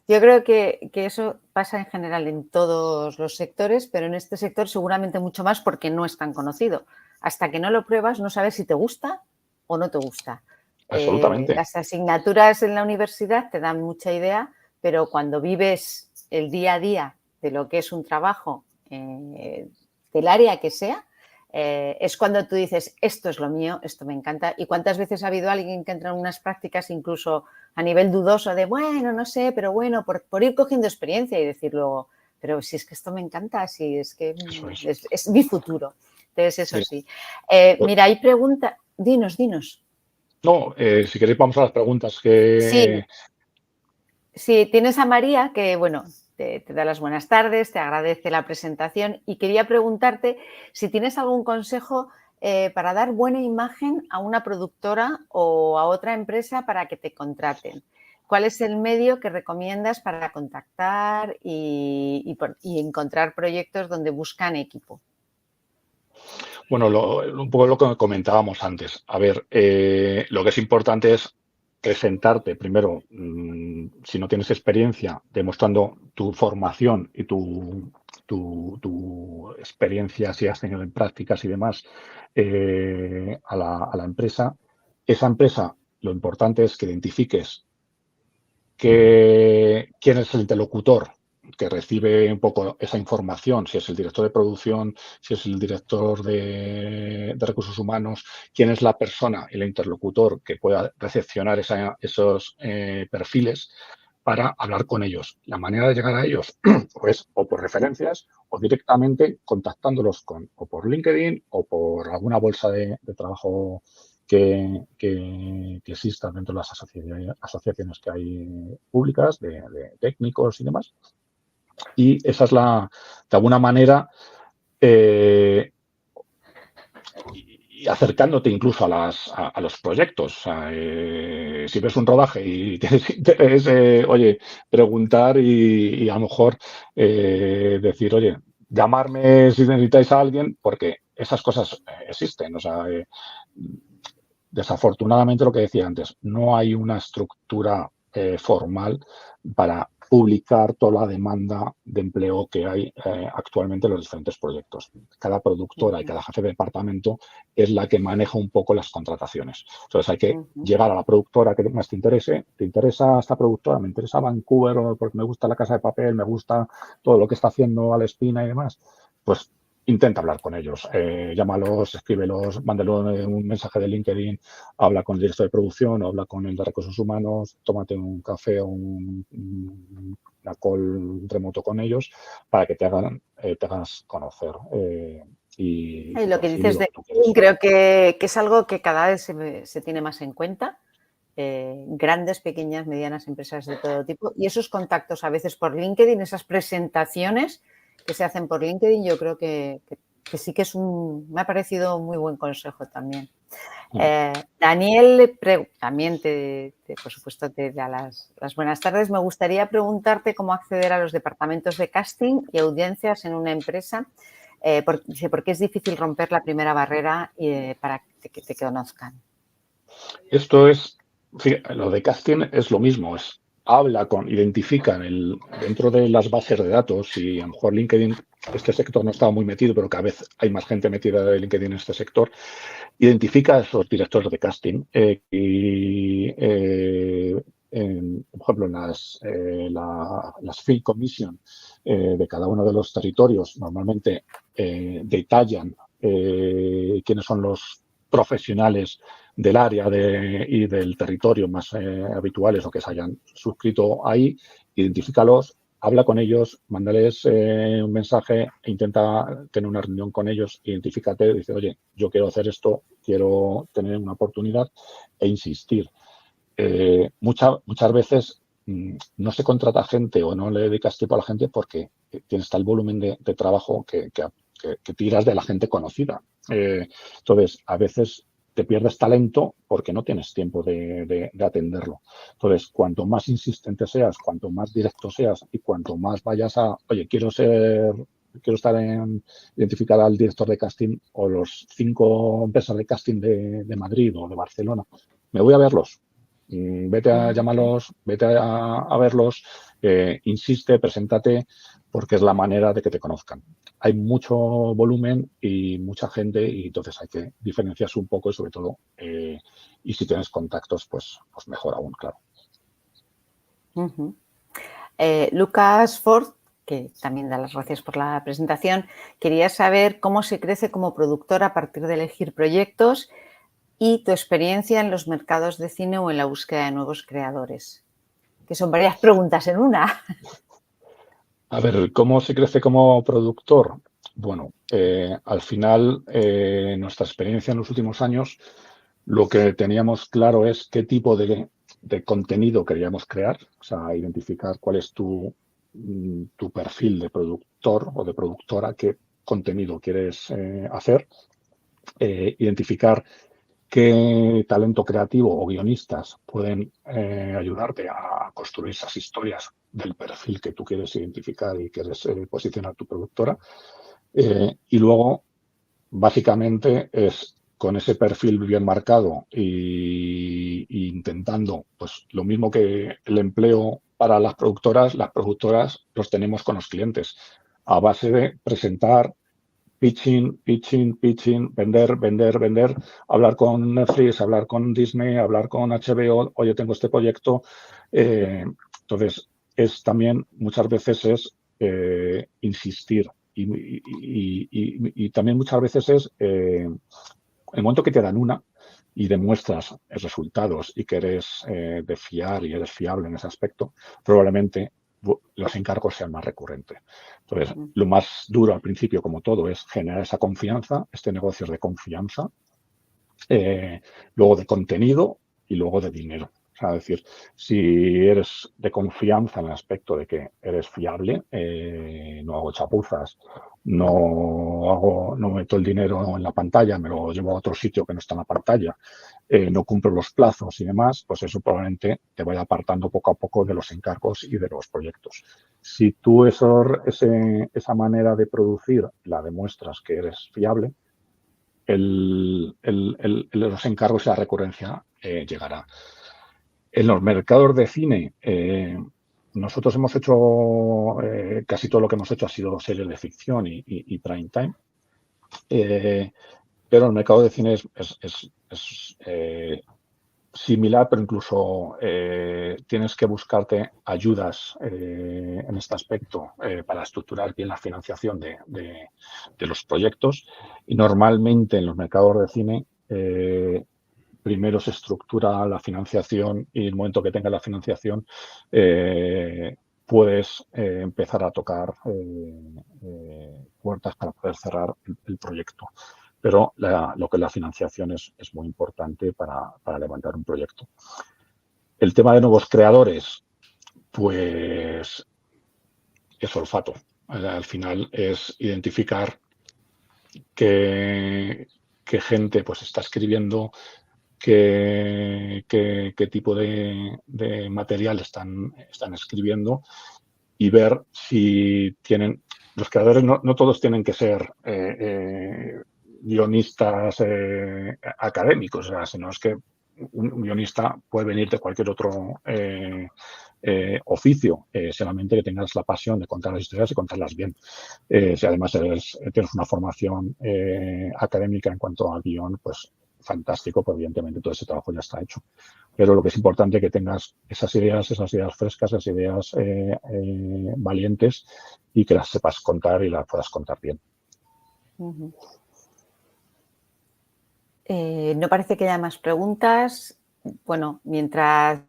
yo creo que eso pasa en general en todos los sectores, pero en este sector seguramente mucho más porque no es tan conocido. Hasta que no lo pruebas no sabes si te gusta o no te gusta. Absolutamente. Las asignaturas en la universidad te dan mucha idea, pero cuando vives el día a día de lo que es un trabajo del área que sea, es cuando tú dices, esto es lo mío, esto me encanta. ¿Y cuántas veces ha habido alguien que entra en unas prácticas incluso a nivel dudoso de, bueno, no sé, pero bueno, por ir cogiendo experiencia y decir luego, pero si es que esto me encanta, si es que es mi futuro. Entonces, eso sí. Mira, hay preguntas. Dinos. No, si queréis vamos a las preguntas que... Sí, tienes a María que, bueno, te da las buenas tardes, te agradece la presentación y quería preguntarte si tienes algún consejo para dar buena imagen a una productora o a otra empresa para que te contraten. ¿Cuál es el medio que recomiendas para contactar y encontrar proyectos donde buscan equipo? Bueno, un poco lo que comentábamos antes. A ver, lo que es importante es presentarte primero, si no tienes experiencia, demostrando tu formación y tu experiencia, si has tenido en prácticas y demás, a la empresa. Esa empresa, lo importante es que identifiques quién es el interlocutor que recibe un poco esa información, si es el director de producción, si es el director de recursos humanos, quién es la persona, el interlocutor que pueda recepcionar esos perfiles para hablar con ellos. La manera de llegar a ellos pues o por referencias o directamente contactándolos o por LinkedIn o por alguna bolsa de trabajo que exista dentro de las asociaciones que hay públicas de técnicos y demás. Y esa es de alguna manera, y acercándote incluso a los proyectos. O sea, si ves un rodaje y tienes interés, oye, preguntar y a lo mejor decir, oye, llamarme si necesitáis a alguien, porque esas cosas existen. O sea, desafortunadamente, lo que decía antes, no hay una estructura formal para publicar toda la demanda de empleo que hay actualmente en los diferentes proyectos. Cada productora y cada jefe de departamento es la que maneja un poco las contrataciones. Entonces hay que llegar a la productora que más te interese. ¿Te interesa esta productora? ¿Me interesa Vancouver porque me gusta La Casa de Papel, me gusta todo lo que está haciendo Alespina y demás? Pues intenta hablar con ellos, llámalos, escríbelos, mándalo un mensaje de LinkedIn, habla con el director de producción, habla con el de recursos humanos, tómate un café o una call remoto con ellos para que te hagas conocer. Y lo que sí, dices de LinkedIn creo que es algo que cada vez se tiene más en cuenta. Grandes, pequeñas, medianas empresas de todo tipo. Y esos contactos a veces por LinkedIn, esas presentaciones que se hacen por LinkedIn, yo creo que sí que me ha parecido muy buen consejo también. Daniel, también por supuesto te da las buenas tardes. Me gustaría preguntarte cómo acceder a los departamentos de casting y audiencias en una empresa, porque es difícil romper la primera barrera para que te conozcan. Esto es, lo de casting es lo mismo, identifican dentro de las bases de datos, y a lo mejor LinkedIn, este sector no estaba muy metido, pero cada vez hay más gente metida de LinkedIn en este sector, identifica a esos directores de casting por ejemplo, en las field commission de cada uno de los territorios normalmente detallan quiénes son los profesionales del área y del territorio más habituales o que se hayan suscrito ahí, identifícalos, habla con ellos, mándales un mensaje, intenta tener una reunión con ellos, identifícate, dice, oye, yo quiero hacer esto, quiero tener una oportunidad e insistir. Muchas veces no se contrata gente o no le dedicas tiempo a la gente porque tienes tal volumen de trabajo que tiras de la gente conocida. Entonces, a veces te pierdes talento porque no tienes tiempo de atenderlo. Entonces, cuanto más insistente seas, cuanto más directo seas y cuanto más vayas oye, quiero identificar al director de casting o los 5 empresas de casting de Madrid o de Barcelona, me voy a verlos. Vete a llamarlos, vete a verlos, insiste, preséntate, porque es la manera de que te conozcan. Hay mucho volumen y mucha gente y entonces hay que diferenciarse un poco y sobre todo, y si tienes contactos, pues mejor aún, claro. Lucas Ford, que también da las gracias por la presentación, quería saber cómo se crece como productor a partir de elegir proyectos y tu experiencia en los mercados de cine o en la búsqueda de nuevos creadores. Que son varias preguntas en una. A ver, ¿cómo se crece como productor? Bueno, al final, nuestra experiencia en los últimos años, lo que teníamos claro es qué tipo de contenido queríamos crear, o sea, identificar cuál es tu perfil de productor o de productora, qué contenido quieres hacer, identificar qué talento creativo o guionistas pueden ayudarte a construir esas historias del perfil que tú quieres identificar y quieres posicionar tu productora. Y luego, básicamente, es con ese perfil bien marcado y intentando, pues lo mismo que el empleo para las productoras los tenemos con los clientes, a base de presentar pitching, vender, hablar con Netflix, hablar con Disney, hablar con HBO, oye, tengo este proyecto. Entonces, también muchas veces es insistir y también muchas veces es el momento que te dan una y demuestras resultados y que eres de fiar y eres fiable en ese aspecto, probablemente los encargos sean más recurrentes. Entonces, lo más duro al principio, como todo, es generar esa confianza. Este negocio es de confianza, luego de contenido y luego de dinero. O sea, es decir, si eres de confianza en el aspecto de que eres fiable, no hago chapuzas, no meto el dinero en la pantalla, me lo llevo a otro sitio que no está en la pantalla, no cumplo los plazos y demás, pues eso probablemente te vaya apartando poco a poco de los encargos y de los proyectos. Si tú esa manera de producir la demuestras que eres fiable, los encargos y la recurrencia llegará. En los mercados de cine, nosotros hemos hecho, casi todo lo que hemos hecho ha sido series de ficción y prime time, pero el mercado de cine es similar, pero incluso tienes que buscarte ayudas en este aspecto para estructurar bien la financiación de los proyectos, y normalmente en los mercados de cine primero se estructura la financiación y en el momento que tengas la financiación puedes empezar a tocar puertas para poder cerrar el proyecto. Pero lo que es la financiación es muy importante para levantar un proyecto. El tema de nuevos creadores, pues es olfato. Al final es identificar qué gente pues está escribiendo, qué tipo de material están escribiendo y ver si tienen... Los creadores no todos tienen que ser guionistas académicos, o sea, sino es que un guionista puede venir de cualquier otro oficio, solamente que tengas la pasión de contar las historias y contarlas bien. Si además tienes una formación académica en cuanto al guión, pues fantástico, pues evidentemente todo ese trabajo ya está hecho. Pero lo que es importante es que tengas esas ideas frescas, esas ideas valientes y que las sepas contar y las puedas contar bien. No parece que haya más preguntas. Bueno, mientras...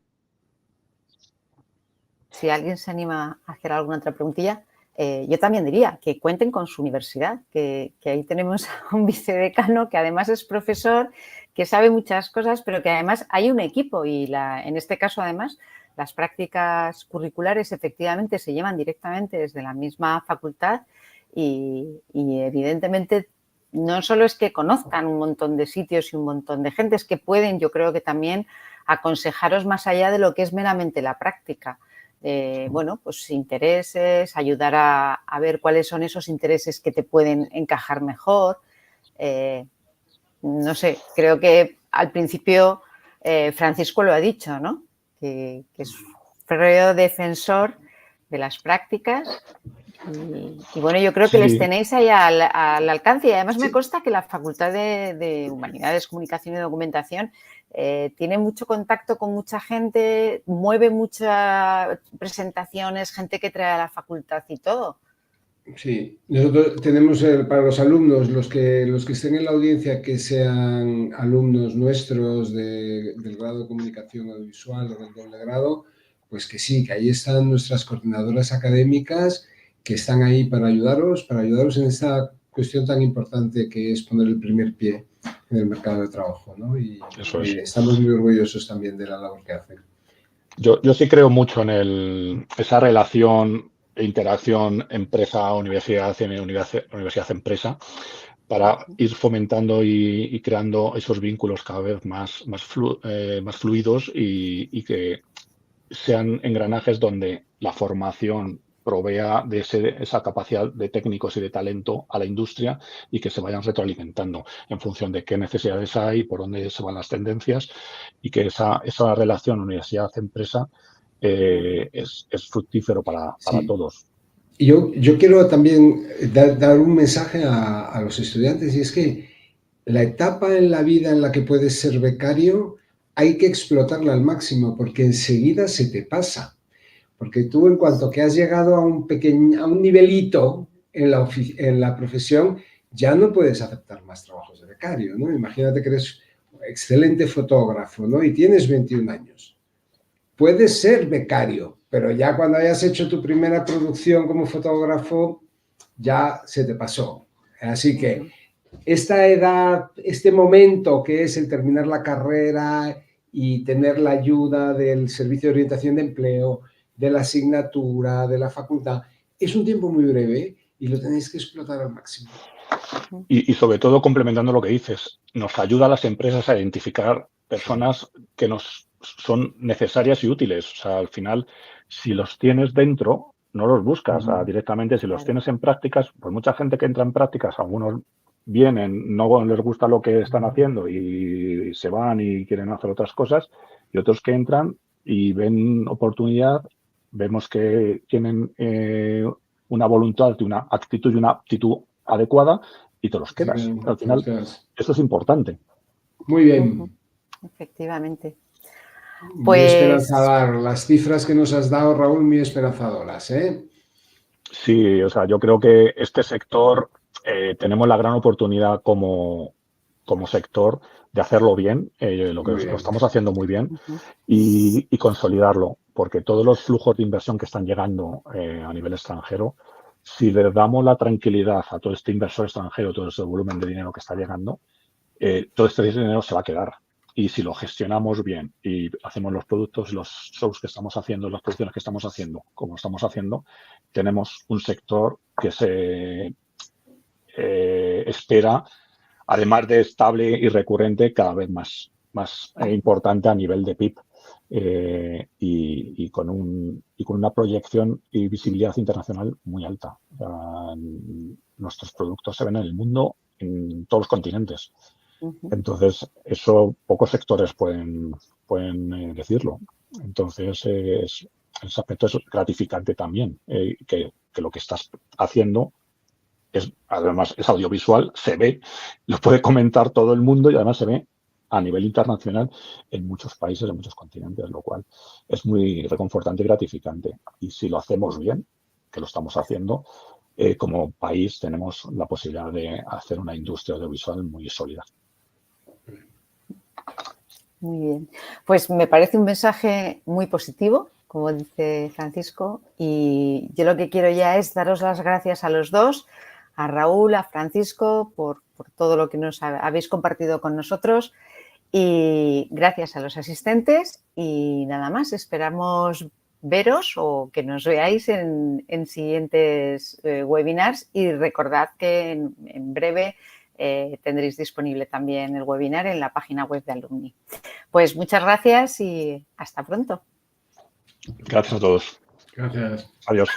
Si alguien se anima a hacer alguna otra preguntilla, yo también diría que cuenten con su universidad, que ahí tenemos a un vicedecano que además es profesor, que sabe muchas cosas, pero que además hay un equipo y en este caso además las prácticas curriculares efectivamente se llevan directamente desde la misma facultad y evidentemente no solo es que conozcan un montón de sitios y un montón de gente, es que pueden, yo creo que también aconsejaros más allá de lo que es meramente la práctica. Bueno, pues intereses, ayudar a ver cuáles son esos intereses que te pueden encajar mejor. No sé, creo que al principio Francisco lo ha dicho, ¿no? Que es un férreo defensor de las prácticas y bueno, yo creo que les tenéis ahí al alcance y además me consta que la Facultad de Humanidades, Comunicación y Documentación tiene mucho contacto con mucha gente, mueve muchas presentaciones, gente que trae a la facultad y todo. Sí, nosotros tenemos para los alumnos, los que estén en la audiencia que sean alumnos nuestros del grado de Comunicación Audiovisual o del doble grado, pues que sí, que ahí están nuestras coordinadoras académicas que están ahí para ayudaros en esta cuestión tan importante que es poner el primer pie en el mercado de trabajo, ¿no? Y eso es. Estamos muy orgullosos también de la labor que hacen. Yo sí creo mucho en esa relación e interacción empresa-universidad, universidad-empresa, para ir fomentando y creando esos vínculos cada vez más fluidos y que sean engranajes donde la formación provea de esa capacidad de técnicos y de talento a la industria y que se vayan retroalimentando en función de qué necesidades hay, por dónde se van las tendencias y que esa relación universidad-empresa es fructífero para todos. Y yo quiero también dar un mensaje a los estudiantes y es que la etapa en la vida en la que puedes ser becario hay que explotarla al máximo porque enseguida se te pasa. Porque tú en cuanto que has llegado a un nivelito en la profesión, ya no puedes aceptar más trabajos de becario, ¿no? Imagínate que eres excelente fotógrafo, ¿no? Y tienes 21 años. Puedes ser becario, pero ya cuando hayas hecho tu primera producción como fotógrafo, ya se te pasó. Así que esta edad, este momento que es el terminar la carrera y tener la ayuda del Servicio de Orientación de Empleo, de la asignatura, de la facultad, es un tiempo muy breve y lo tenéis que explotar al máximo. Y sobre todo, complementando lo que dices, nos ayuda a las empresas a identificar personas que nos son necesarias y útiles. O sea, al final, si los tienes dentro, no los buscas directamente. Si los tienes en prácticas, pues mucha gente que entra en prácticas, algunos vienen, no les gusta lo que están haciendo y se van y quieren hacer otras cosas, y otros que entran y ven oportunidad, vemos que tienen una voluntad, una actitud y una aptitud adecuada y te los quedas. Al final, eso es importante. Muy bien. Efectivamente. Muy esperanzador. Las cifras que nos has dado, Raúl, muy esperanzadoras, ¿eh? Sí, o sea, yo creo que este sector tenemos la gran oportunidad como sector de hacerlo bien, lo estamos haciendo muy bien, y consolidarlo, porque todos los flujos de inversión que están llegando a nivel extranjero, si le damos la tranquilidad a todo este inversor extranjero, todo ese volumen de dinero que está llegando, todo este dinero se va a quedar. Y si lo gestionamos bien y hacemos los productos, los shows que estamos haciendo, las producciones que estamos haciendo, como estamos haciendo, tenemos un sector que se espera, además de estable y recurrente, cada vez más importante a nivel de PIB y con una proyección y visibilidad internacional muy alta. Nuestros productos se ven en el mundo, en todos los continentes. Entonces, eso pocos sectores pueden decirlo. Entonces, ese aspecto es gratificante también, que lo que estás haciendo además es audiovisual, se ve, lo puede comentar todo el mundo y además se ve a nivel internacional en muchos países, en muchos continentes, lo cual es muy reconfortante y gratificante. Y si lo hacemos bien, que lo estamos haciendo, como país tenemos la posibilidad de hacer una industria audiovisual muy sólida. Muy bien. Pues me parece un mensaje muy positivo, como dice Francisco, y yo lo que quiero ya es daros las gracias a los dos, a Raúl, a Francisco, por todo lo que nos habéis compartido con nosotros, y gracias a los asistentes, y nada más, esperamos veros o que nos veáis en siguientes webinars, y recordad que en breve tendréis disponible también el webinar en la página web de Alumni. Pues muchas gracias y hasta pronto. Gracias a todos. Gracias. Adiós.